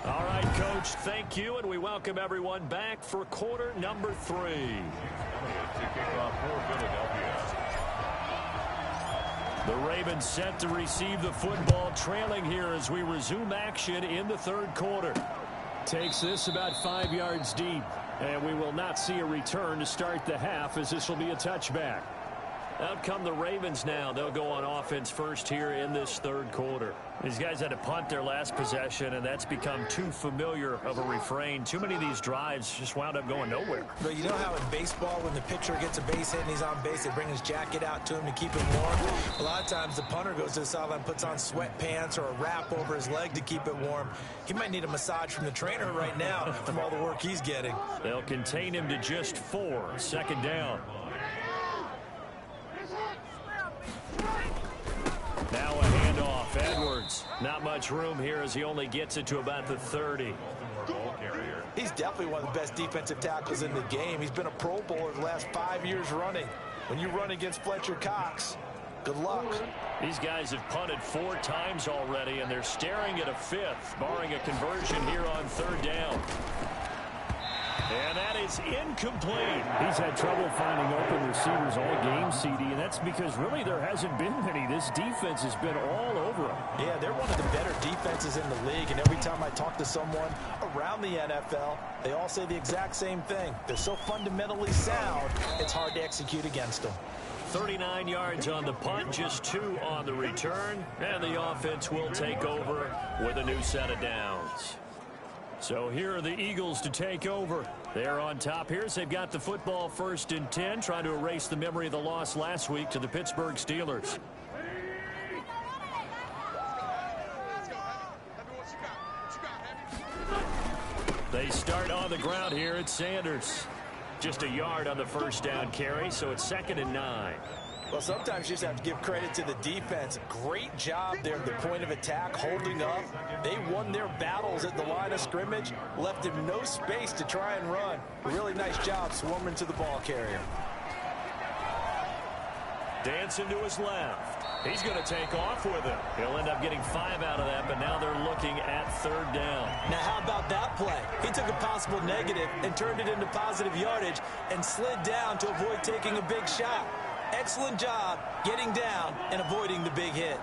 C: All right, Coach, thank you, and we welcome everyone back for quarter number 3.
B: To kick off for Philadelphia.
C: The Ravens set to receive the football, trailing here as we resume action in the 3rd quarter.
E: Takes this about 5 yards deep, and we will not see a return to start the half as this will be a touchback.
C: Out come the Ravens now. They'll go on offense first here in this third quarter. These guys had to punt their last possession, and that's become too familiar of a refrain. Too many of these drives just wound up going nowhere.
D: But you know how in baseball, when the pitcher gets a base hit and he's on base, they bring his jacket out to him to keep him warm? A lot of times the punter goes to the sideline, puts on sweatpants or a wrap over his leg to keep it warm. He might need a massage from the trainer right now from all the work he's getting.
C: They'll contain him to just 4. Second down. Now a handoff. Edwards. Not much room here as he only gets it to about the 30.
D: He's definitely one of the best defensive tackles in the game. He's been a Pro Bowler the last 5 years running. When you run against Fletcher Cox, good luck.
C: These guys have punted 4 times already, and they're staring at a 5th, barring a conversion here on third down. And that is incomplete.
E: He's had trouble finding open receivers all game, CD, and that's because really there hasn't been many. This defense has been all over him.
D: Yeah, they're one of the better defenses in the league, and every time I talk to someone around the NFL, they all say the exact same thing. They're so fundamentally sound, it's hard to execute against them.
C: 39 yards on the punt, just 2 on the return, and the offense will take over with a new set of downs. So here are the Eagles to take over. They're on top here. They've got the football 1st and 10, trying to erase the memory of the loss last week to the Pittsburgh Steelers. They start on the ground here at Sanders. Just a yard on the first down carry, so it's 2nd and 9.
D: Well, sometimes you just have to give credit to the defense. Great job there at the point of attack, holding up. They won their battles at the line of scrimmage, left him no space to try and run. A really nice job swarming to the ball carrier.
C: Dancing to his left. He's going to take off with it. He'll end up getting 5 out of that, but now they're looking at third down.
D: Now, how about that play? He took a possible negative and turned it into positive yardage and slid down to avoid taking a big shot. Excellent job getting down and avoiding the big hit.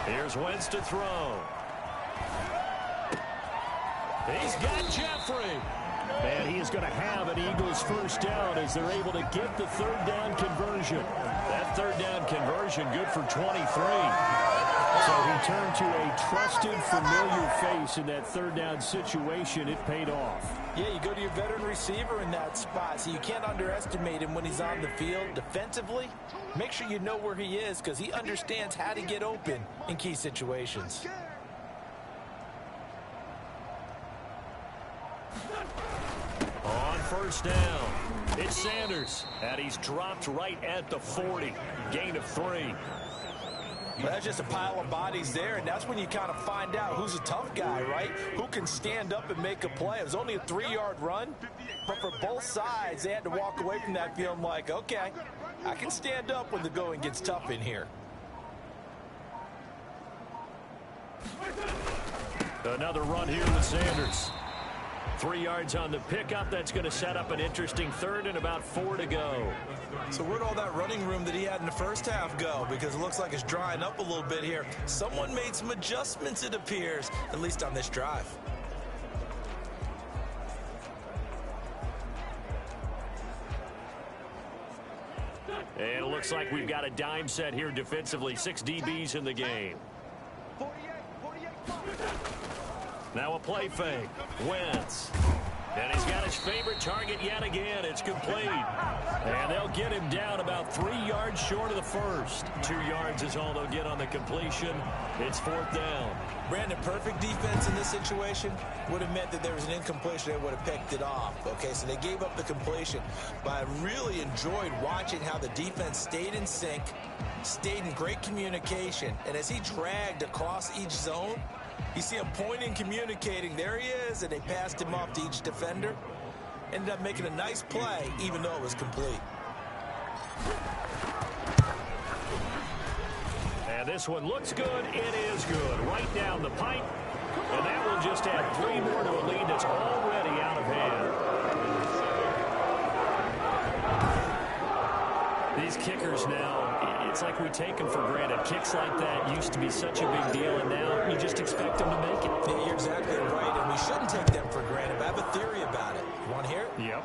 C: Here's Wentz to throw. He's got Jeffrey. And he is going to have an Eagles first down as they're able to get the third down conversion. That third down conversion good for 23. So he turned to a trusted, familiar face in that third down situation. It paid off.
D: Yeah, you go to your veteran receiver in that spot, so you can't underestimate him when he's on the field defensively. Make sure you know where he is because he understands how to get open in key situations.
C: On first down, it's Sanders, and he's dropped right at the 40. Gain of 3.
D: Well, that's just a pile of bodies there, and that's when you kind of find out who's a tough guy, right? Who can stand up and make a play. It was only a 3-yard run, but for both sides, they had to walk away from that feeling like, okay, I can stand up when the going gets tough in here.
C: Another run here with Sanders. 3 yards on the pickup. That's going to set up an interesting third and about 4 to go.
D: So where'd all that running room that he had in the first half go? Because it looks like it's drying up a little bit here. Someone made some adjustments, it appears, at least on this drive.
C: And it looks like we've got a dime set here defensively. 6 DBs in the game. Now a play fake. Wentz. And he's got his favorite target yet again. It's complete. And they'll get him down about 3 yards short of the first. 2 yards is all they'll get on the completion. It's 4th down.
D: Brandon, perfect defense in this situation would have meant that there was an incompletion. They would have picked it off. Okay, so they gave up the completion. But I really enjoyed watching how the defense stayed in sync, stayed in great communication. And as he dragged across each zone, you see him pointing, communicating. There he is, and they passed him off to each defender. Ended up making a nice play, even though it was complete.
C: And this one looks good. It is good. Right down the pipe. And that will just add 3 more to a lead that's already out of hand. These kickers now, it's like we take them for granted. Kicks like that used to be such a big deal, and now you just expect them to make it.
D: Yeah, you're exactly right, and we shouldn't take them for granted. But I have a theory about it. You want to hear it?
C: Yep.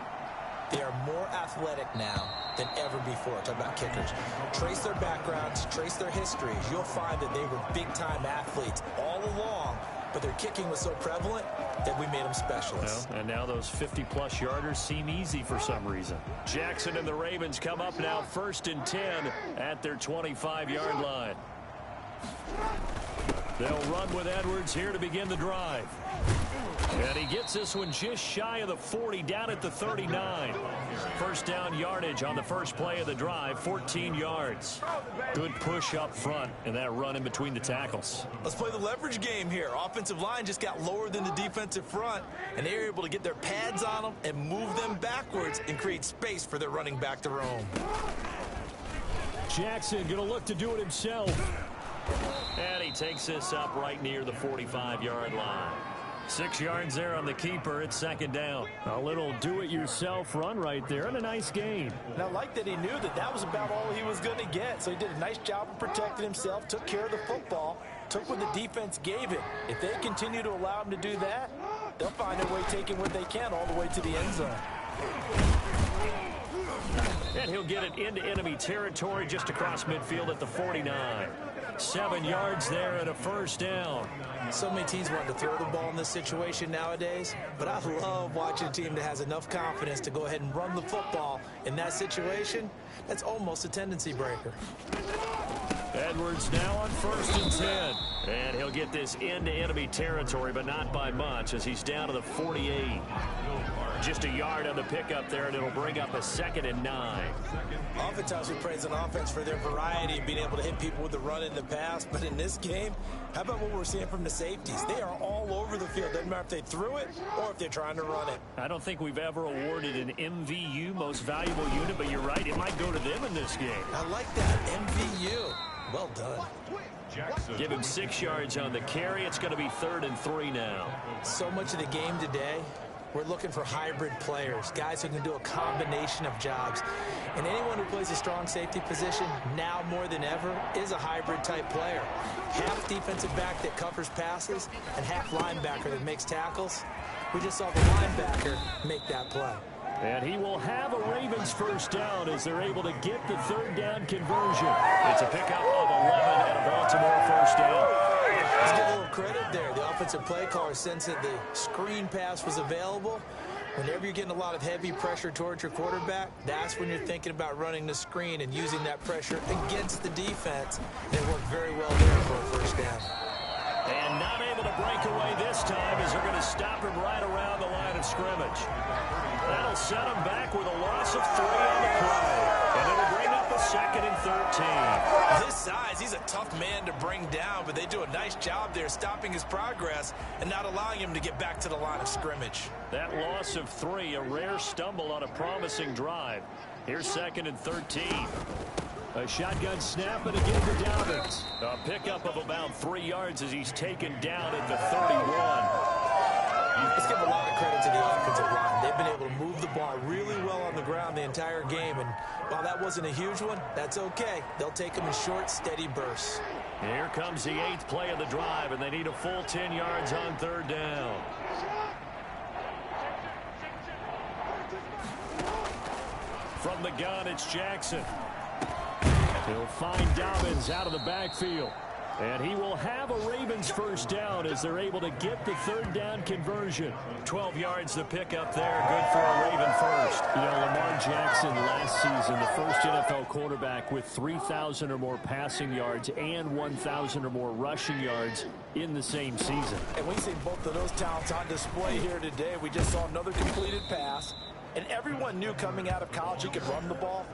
D: They are more athletic now than ever before. Talk about kickers. Trace their backgrounds, trace their histories. You'll find that they were big-time athletes all along, but their kicking was so prevalent that we made them specialists.
E: Well, and now those 50-plus yarders seem easy for some reason. Jackson and the Ravens come up now 1st and 10 at their 25-yard line. They'll run with Edwards here to begin the drive. And he gets this one just shy of the 40, down at the 39. First down yardage on the first play of the drive, 14 yards. Good push up front, and that run in between the tackles.
D: Let's play the leverage game here. Offensive line just got lower than the defensive front, and they were able to get their pads on them and move them backwards and create space for their running back to roam.
E: Jackson going to look to do it himself. And he takes this up right near the 45-yard line. 6 yards there on the keeper. It's 2nd down. A little do-it-yourself run right there, and a nice gain.
F: And I like that he knew that that was about all he was going to get. So he did a nice job of protecting himself, took care of the football, took what the defense gave him. If they continue to allow him to do that, they'll find a way taking what they can all the way to the end zone.
E: And he'll get it into enemy territory just across midfield at the 49. 7 yards there and a 1st down.
D: So many teams want to throw the ball in this situation nowadays, but I love watching a team that has enough confidence to go ahead and run the football in that situation. That's almost a tendency breaker.
E: Edwards now on 1st and 10. And he'll get this into enemy territory, but not by much as he's down to the 48. Just a yard on the pickup there, and it'll bring up a 2nd and 9.
D: Oftentimes we praise an offense for their variety and being able to hit people with the run in the pass, but in this game, how about what we're seeing from the safeties? They are all over the field. Doesn't matter if they threw it or if they're trying to run it.
E: I don't think we've ever awarded an MVU, most valuable unit, but you're right, it might go to them in this game.
D: I like that, MVU. Well done.
E: Give him 6 yards on the carry. It's going to be 3rd and 3 now.
D: So much of the game today, we're looking for hybrid players, guys who can do a combination of jobs. And anyone who plays a strong safety position, now more than ever, is a hybrid-type player. Half defensive back that covers passes and half linebacker that makes tackles. We just saw the linebacker make that play.
E: And he will have a Ravens 1st down as they're able to get the 3rd down conversion. It's a pickup of 11 and a Baltimore 1st down.
D: Let's give a little credit there. The offensive play caller sensed that the screen pass was available. Whenever you're getting a lot of heavy pressure towards your quarterback, that's when you're thinking about running the screen and using that pressure against the defense. And it worked very well there for a 1st down.
E: And not able to break away this time as they're going to stop him right around the line of scrimmage. That'll set him back with a loss of 3 on the play. And it'll bring up a 2nd and 13.
D: His size, he's a tough man to bring down, but they do a nice job there stopping his progress and not allowing him to get back to the line of scrimmage.
E: That loss of 3, a rare stumble on a promising drive. Here's 2nd and 13. A shotgun snap and again to Dobbins. A pickup of about 3 yards as he's taken down at the 31.
D: Let's give a lot of credit to the offensive line. They've been able to move the ball really well on the ground the entire game, and while that wasn't a huge one, that's okay. They'll take them in short, steady bursts.
E: Here comes the 8th play of the drive, and they need a full 10 yards on 3rd down. From the gun, it's Jackson. He'll find Dobbins out of the backfield. And he will have a Ravens 1st down as they're able to get the 3rd down conversion. 12 yards to pick up there. Good for a Raven 1st. You know, Lamar Jackson last season, the first NFL quarterback with 3,000 or more passing yards and 1,000 or more rushing yards in the same season.
F: And we see both of those talents on display here today. We just saw another completed pass. And everyone knew coming out of college he could run the ball.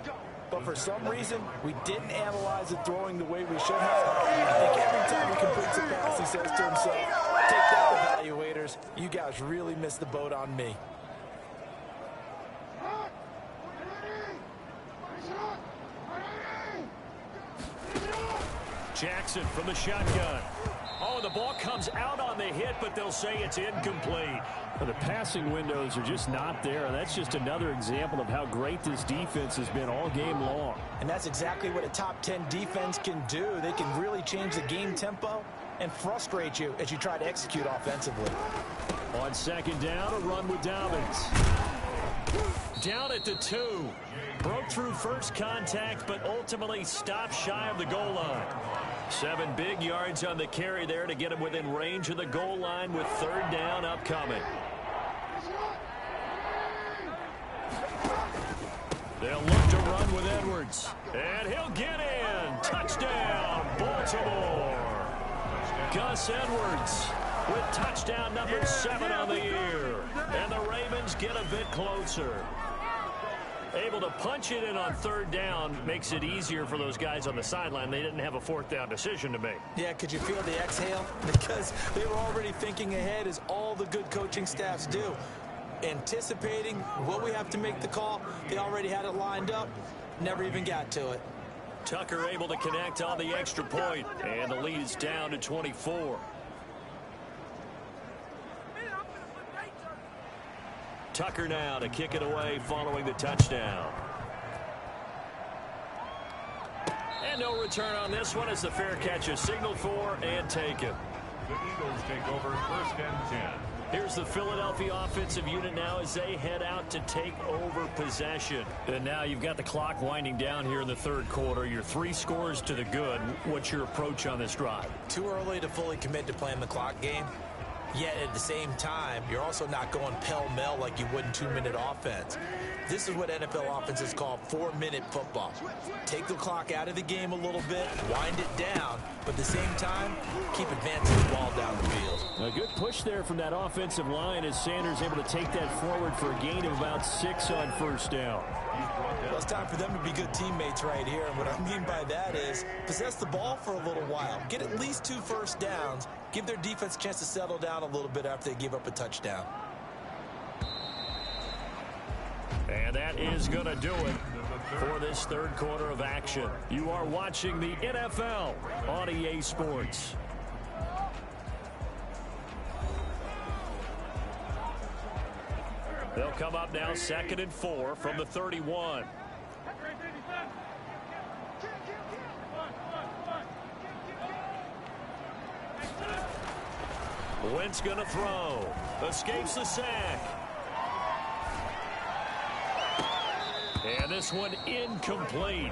F: But for some reason, we didn't analyze it throwing the way we should have. I think every time he completes a pass, he says to himself, take that, evaluators. You guys really missed the boat on me.
E: Jackson from the shotgun. Oh, the ball comes out on the hit, but they'll say it's incomplete. Well, the passing windows are just not there. That's just another example of how great this defense has been all game long.
F: And that's exactly what a top 10 defense can do. They can really change the game tempo and frustrate you as you try to execute offensively.
E: On 2nd down, a run with Dobbins.
C: Down at the 2. Broke through first contact, but ultimately stopped shy of the goal line. 7 big yards on the carry there to get him within range of the goal line with third down upcoming. They'll look to run with Edwards. And he'll get in. Touchdown, Baltimore. Gus Edwards with touchdown number 7 on the year. And the Ravens get a bit closer. Able to punch it in on third down makes it easier for those guys on the sideline. They didn't have a fourth down decision to make.
D: Yeah, could you feel the exhale? Because they were already thinking ahead, as all the good coaching staffs do. Anticipating what we have to make the call. They already had it lined up. Never even got to it.
C: Tucker able to connect on the extra point. And the lead is down to 24. Tucker now to kick it away following the touchdown. And no return on this one as the fair catch is signaled for and taken.
B: The Eagles take over 1st and 10.
C: Here's the Philadelphia offensive unit now as they head out to take over possession. And now you've got the clock winding down here in the third quarter. You're 3 scores to the good. What's your approach on this drive?
D: Too early to fully commit to playing the clock game. Yet at the same time, you're also not going pell-mell like you would in 2-minute offense. This is what NFL offenses call 4-minute football. Take the clock out of the game a little bit, wind it down, but at the same time, keep advancing the ball down the field.
C: A good push there from that offensive line as Sanders able to take that forward for a gain of about 6 on first down.
D: Well, it's time for them to be good teammates right here. And what I mean by that is possess the ball for a little while. Get at least 2 first downs. Give their defense a chance to settle down a little bit after they give up a touchdown.
C: And that is going to do it for this third quarter of action. You are watching the NFL on EA Sports. They'll come up now 2nd and 4 from the 31. Wentz going to throw. Escapes the sack. And this one incomplete.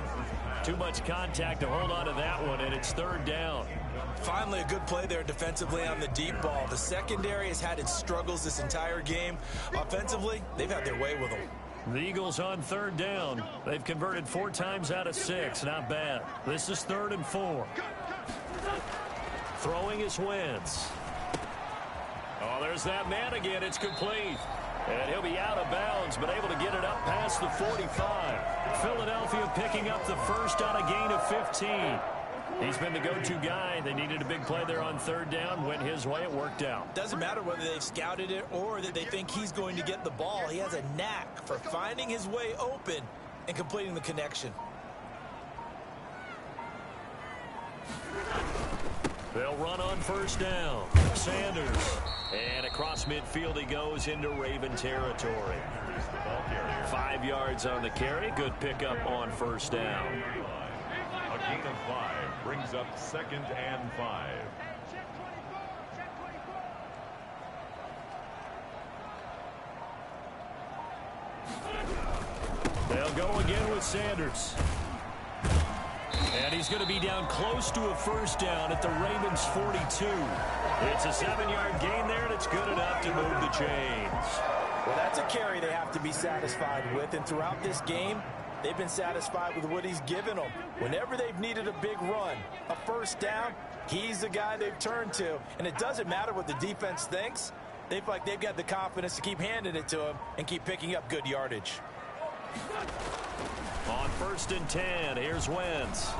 C: Too much contact to hold on to that one, and it's third down.
D: Finally, a good play there defensively on the deep ball. The secondary has had its struggles this entire game. Offensively, they've had their way with them.
C: The Eagles on third down. They've converted 4 times out of 6. Not bad. This is 3rd and 4. Throwing is Wentz. Oh, there's that man again. It's complete. And he'll be out of bounds, but able to get it up past the 45. Philadelphia picking up the first on a gain of 15. He's been the go-to guy. They needed a big play there on third down. Went his way. It worked out.
D: Doesn't matter whether they've scouted it or that they think he's going to get the ball. He has a knack for finding his way open and completing the connection.
C: They'll run on first down. Sanders. And across midfield he goes into Raven territory. 5 yards on the carry. Good pickup on first down.
B: A gain of 5 brings up 2nd and 5.
C: They'll go again with Sanders. And he's going to be down close to a first down at the Ravens 42. It's a 7-yard gain there, and it's good enough to move the chains.
D: Well, that's a carry they have to be satisfied with, and throughout this game, they've been satisfied with what he's given them. Whenever they've needed a big run, a first down, he's the guy they've turned to. And it doesn't matter what the defense thinks. They feel like they've got the confidence to keep handing it to him and keep picking up good yardage.
C: On 1st and 10, here's Wentz.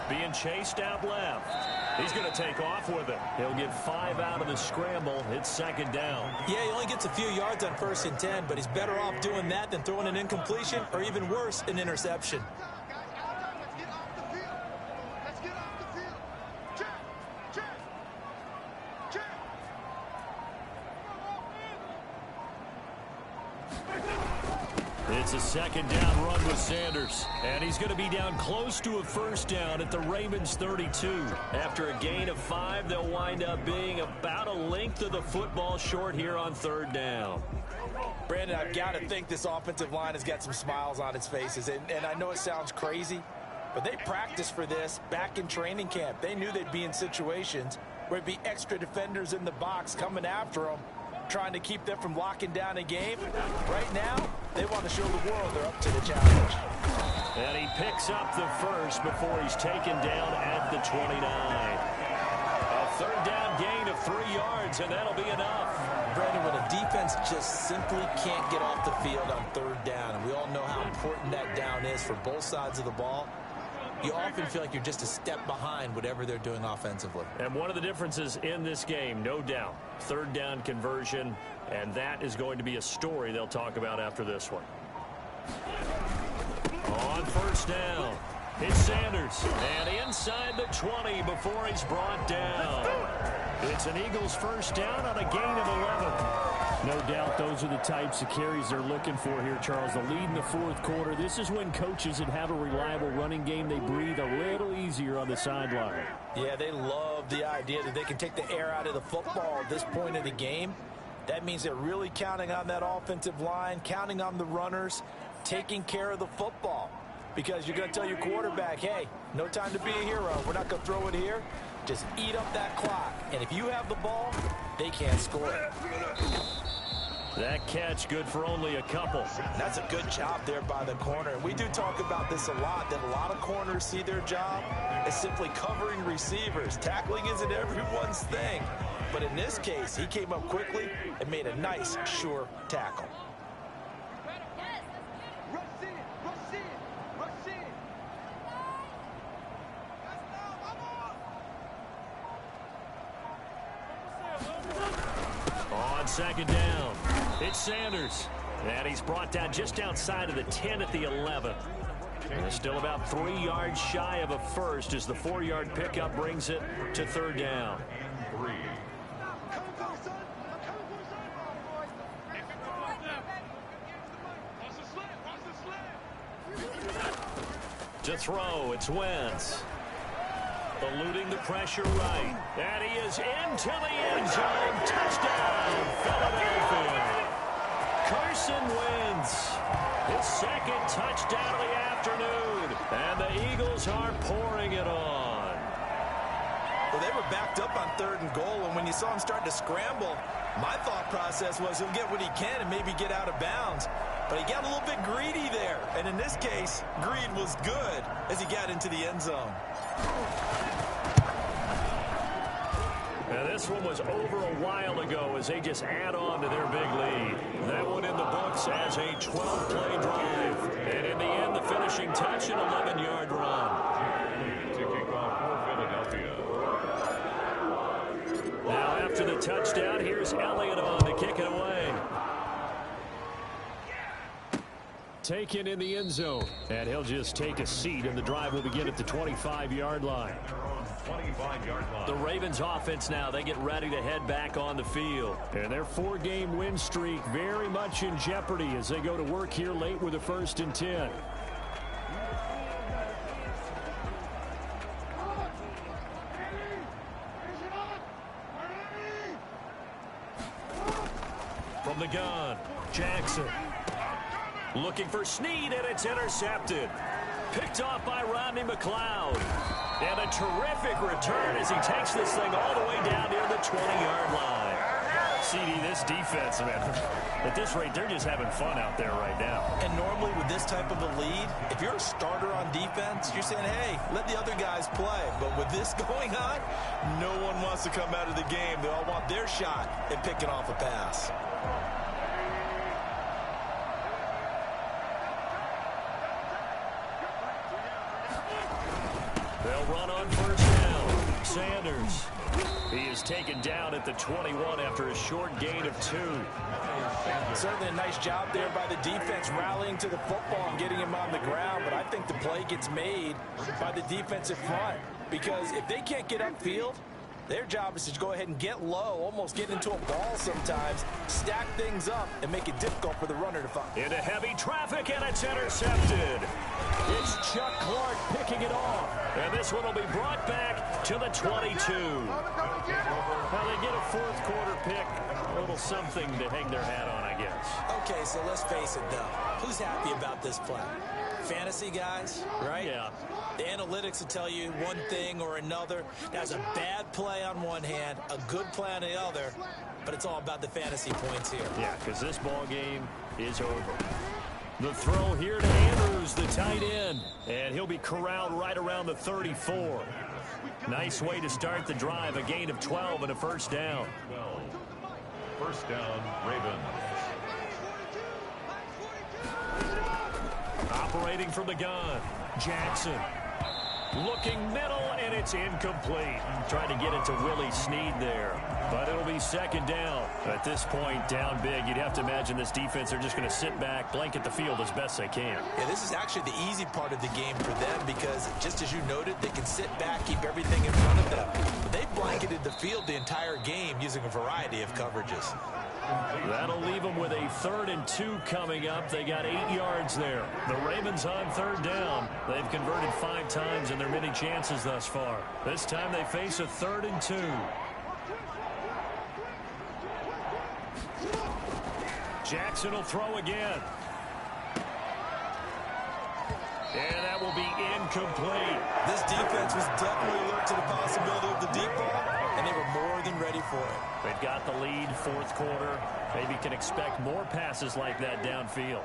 C: Being chased out left. He's going to take off with it. He'll get 5 out of the scramble. It's 2nd down.
D: Yeah, he only gets a few yards on 1st and 10, but he's better off doing that than throwing an incompletion or even worse, an interception.
C: It's a second down run with Sanders. And he's going to be down close to a first down at the Ravens 32. After a gain of 5, they'll wind up being about a length of the football short here on third down.
F: Brandon, I've got to think this offensive line has got some smiles on its faces. And I know it sounds crazy, but they practiced for this back in training camp. They knew they'd be in situations where there'd be extra defenders in the box coming after them, trying to keep them from locking down a game. Right now, they want to show the world they're up to the challenge.
C: And he picks up the first before he's taken down at the 29. A third down gain of 3 yards, and that'll be enough.
F: Brandon, when a defense just simply can't get off the field on third down, and we all know how important that down is for both sides of the ball, you often feel like you're just a step behind whatever they're doing offensively.
C: And one of the differences in this game, no doubt, third down conversion, and that is going to be a story they'll talk about after this one. On first down, it's Sanders, and inside the 20 before he's brought down. It's an Eagles first down on a gain of 11.
E: No doubt those are the types of carries they're looking for here, Charles. The lead in the fourth quarter. This is when coaches that have a reliable running game, they breathe a little easier on the sideline.
F: Yeah, they love the idea that they can take the air out of the football at this point of the game. That means they're really counting on that offensive line, counting on the runners, taking care of the football. Because you're going to tell your quarterback, hey, no time to be a hero. We're not going to throw it here. Just eat up that clock. And if you have the ball, they can't score it.
C: That catch good for only a couple.
F: That's a good job there by the corner. And we do talk about this a lot, that a lot of corners see their job as simply covering receivers. Tackling isn't everyone's thing. But in this case, he came up quickly and made a nice, sure tackle.
C: On second down, it's Sanders. And he's brought down just outside of the 10 at the 11. And still about 3 yards shy of a first as the 4-yard pickup brings it to third down. To throw, it's Wentz. Eluding the pressure right. And he is into the end zone. Touchdown, Philadelphia. Carson Wentz. His second touchdown of the afternoon. And the Eagles are pouring it on.
F: Well, they were backed up on 3rd and goal, and when you saw him start to scramble, my thought process was he'll get what he can and maybe get out of bounds. But he got a little bit greedy there. And in this case, greed was good as he got into the end zone.
C: Now this one was over a while ago as they just add on to their big lead. That one in the books as a 12-play drive. And in the end, the finishing touch, an 11-yard run.
B: To kick off for Philadelphia.
C: Now after the touchdown, here's Elliott on to kick it away.
E: Taken in the end zone. And he'll just take a seat, and the drive will begin at the 25-yard line.
B: 25-yard line.
C: The Ravens offense now, they get ready to head back on the field.
E: And their 4-game win streak very much in jeopardy as they go to work here late with a 1st and 10.
C: From the gun, Jackson. Looking for Snead, and it's intercepted. Picked off by Rodney McLeod. And a terrific return as he takes this thing all the way down near the 20-yard line.
E: CD, this defense, man, at this rate, they're just having fun out there right now.
F: And normally with this type of a lead, if you're a starter on defense, you're saying, hey, let the other guys play. But with this going on, no one wants to come out of the game. They all want their shot at picking off a pass.
C: They'll run on first down. Sanders. He is taken down at the 21 after a short gain of 2.
F: Certainly a nice job there by the defense rallying to the football and getting him on the ground. But I think the play gets made by the defensive front. Because if they can't get upfield, Their job is to go ahead and get low, almost get into a ball sometimes, stack things up, and make it difficult for the runner to find.
C: Into heavy traffic, and it's intercepted. It's Chuck Clark picking it off. And this one will be brought back to the 22. Now they get a fourth quarter pick. A little something to hang their hat on, I guess.
D: Okay, so let's face it, though. Who's happy about this play? Fantasy guys, right?
C: Yeah.
D: The analytics will tell you one thing or another. That's a bad play on one hand, a good play on the other, but it's all about the fantasy points here.
C: Yeah, because this ball game is over. The throw here to Andrews, the tight end, and he'll be corralled right around the 34. Nice way to start the drive, a gain of 12 and a first down.
B: First down, Ravens.
C: Operating from the gun, Jackson. Looking middle, and it's incomplete. Trying to get it to Willie Snead there. But it'll be second down. At this point, down big, you'd have to imagine this defense, they're just going to sit back, blanket the field as best they can.
D: Yeah, this is actually the easy part of the game for them because, just as you noted, they can sit back, keep everything in front of them. But they blanketed the field the entire game using a variety of coverages.
C: That'll leave them with a 3rd and 2 coming up. They got 8 yards there. The Ravens on 3rd down. They've converted 5 times in their many chances thus far. This time they face a 3rd and 2. Jackson will throw again. And that will be incomplete.
D: This defense was definitely alert to the possibility of the deep ball, and they were more than ready for it.
C: They've got the lead, 4th quarter. Maybe can expect more passes like that downfield.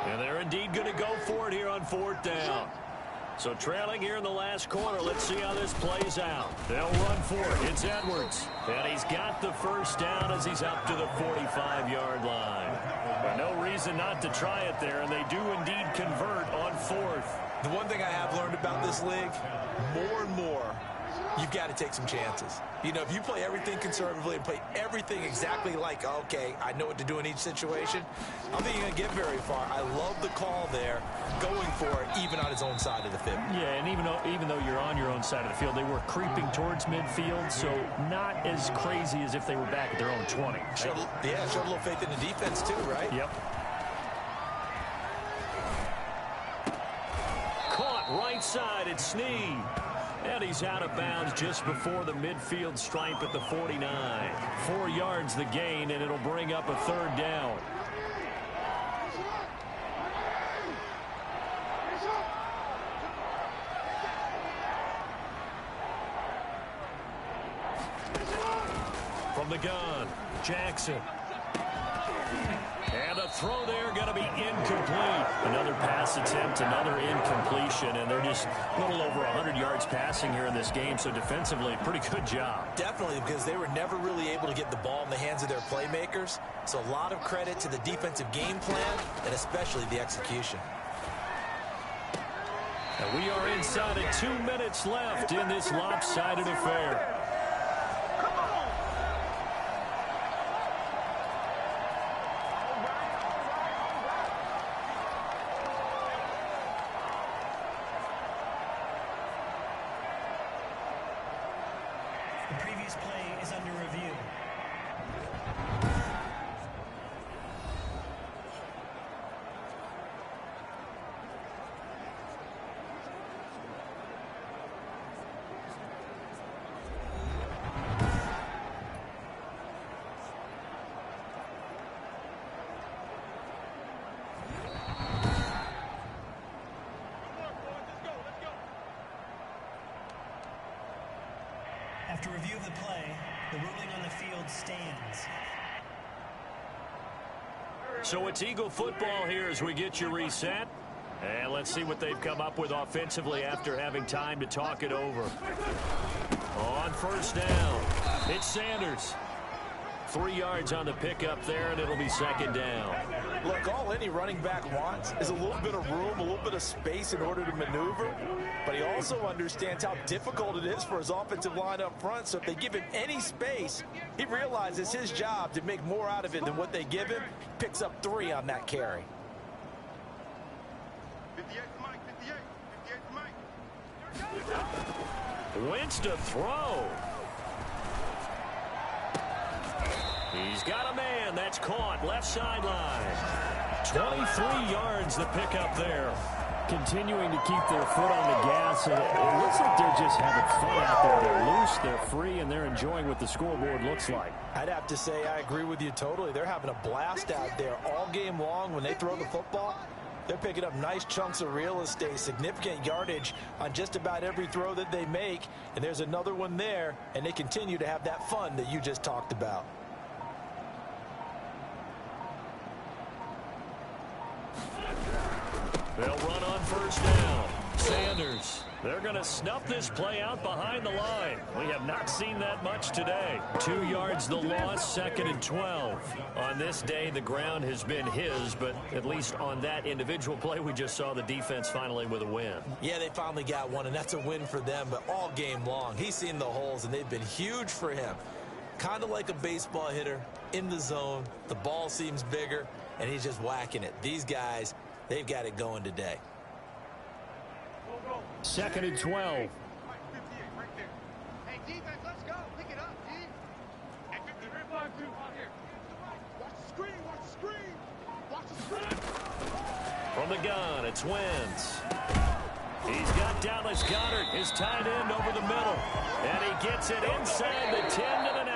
C: And they're indeed going to go for it here on 4th down. So trailing here in the last quarter, let's see how this plays out. They'll run for it. It's Edwards. And he's got the first down as he's up to the 45-yard line. But no reason not to try it there, and they do indeed convert on 4th.
D: The one thing I have learned about this league, more and more, you've got to take some chances. You know, if you play everything conservatively and play everything exactly like, okay, I know what to do in each situation, I don't think you're going to get very far. I love the call there, going for it, even on his own side of the field.
C: Yeah, and even though you're on your own side of the field, they were creeping towards midfield, so not as crazy as if they were back at their own 20.
D: Showed a little faith in the defense too, right?
C: Yep. Caught right side at Snead. And he's out of bounds just before the midfield stripe at the 49. 4 yards the gain, and it'll bring up a 3rd down. From the gun, Jackson. And the throw there going to be incomplete. Another pass attempt, another incompletion, and they're just a little over 100 yards passing here in this game, so defensively, pretty good job.
D: Definitely, because they were never really able to get the ball in the hands of their playmakers, so a lot of credit to the defensive game plan and especially the execution.
C: And we are inside of 2 minutes left in this lopsided affair.
H: The previous play is under review. After review of the play, the ruling on the field stands.
C: So it's Eagle football here as we get you reset. And let's see what they've come up with offensively after having time to talk it over. On 1st down, it's Sanders. 3 yards on the pickup there, and it'll be 2nd down.
F: Look, all any running back wants is a little bit of room, a little bit of space in order to maneuver. But he also understands how difficult it is for his offensive line up front. So if they give him any space, he realizes his job to make more out of it than what they give him. Picks up 3 on that carry.
I: 58 Mike, 58 Mike.
C: Wentz to throw. He's got a man. That's caught. Left sideline. 23 yards the pickup there.
E: Continuing to keep their foot on the gas. And it looks like they're just having fun out there. They're loose, they're free, and they're enjoying what the scoreboard looks like.
F: I'd have to say I agree with you totally. They're having a blast out there all game long when they throw the football. They're picking up nice chunks of real estate, significant yardage on just about every throw that they make. And there's another one there, and they continue to have that fun that you just talked about.
C: They'll run on first down. Sanders. They're going to snuff this play out behind the line. We have not seen that much today. 2 yards the loss, 2nd and 12. On this day, the ground has been his, but at least on that individual play, we just saw the defense finally with a win.
F: Yeah, they finally got one, and that's a win for them, but all game long, he's seen the holes, and they've been huge for him. Kind of like a baseball hitter in the zone. The ball seems bigger, and he's just whacking it. These guys, they've got it going today.
E: 2nd and 12.
I: Hey, defense, let's go. Pick it up, D. Hey, 53-5-2 out here. Watch the screen, watch the screen. Watch the screen.
C: From the gun, it's Wentz. He's got Dallas Goedert, his tight end, over the middle. And he gets it inside the 10 to the 9.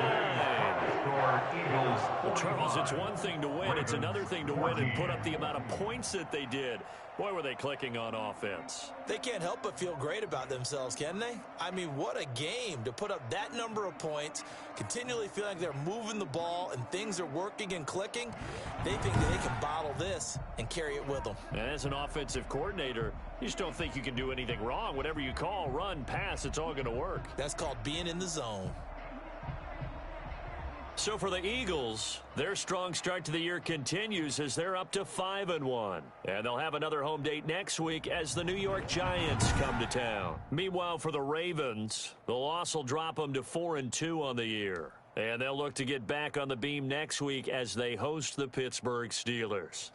C: Well, Charles, it's one thing to win. It's another thing to win and put up the amount of points that they did. Boy, were they clicking on offense.
F: They can't help but feel great about themselves, can they? I mean, what a game to put up that number of points, continually feel like they're moving the ball and things are working and clicking. They think that they can bottle this and carry it with them.
C: And as an offensive coordinator, you just don't think you can do anything wrong. Whatever you call, run, pass, it's all going to work.
F: That's called being in the zone.
C: So for the Eagles, their strong start to the year continues as they're up to 5-1. And they'll have another home date next week as the New York Giants come to town. Meanwhile, for the Ravens, the loss will drop them to 4-2 on the year. And they'll look to get back on the beam next week as they host the Pittsburgh Steelers.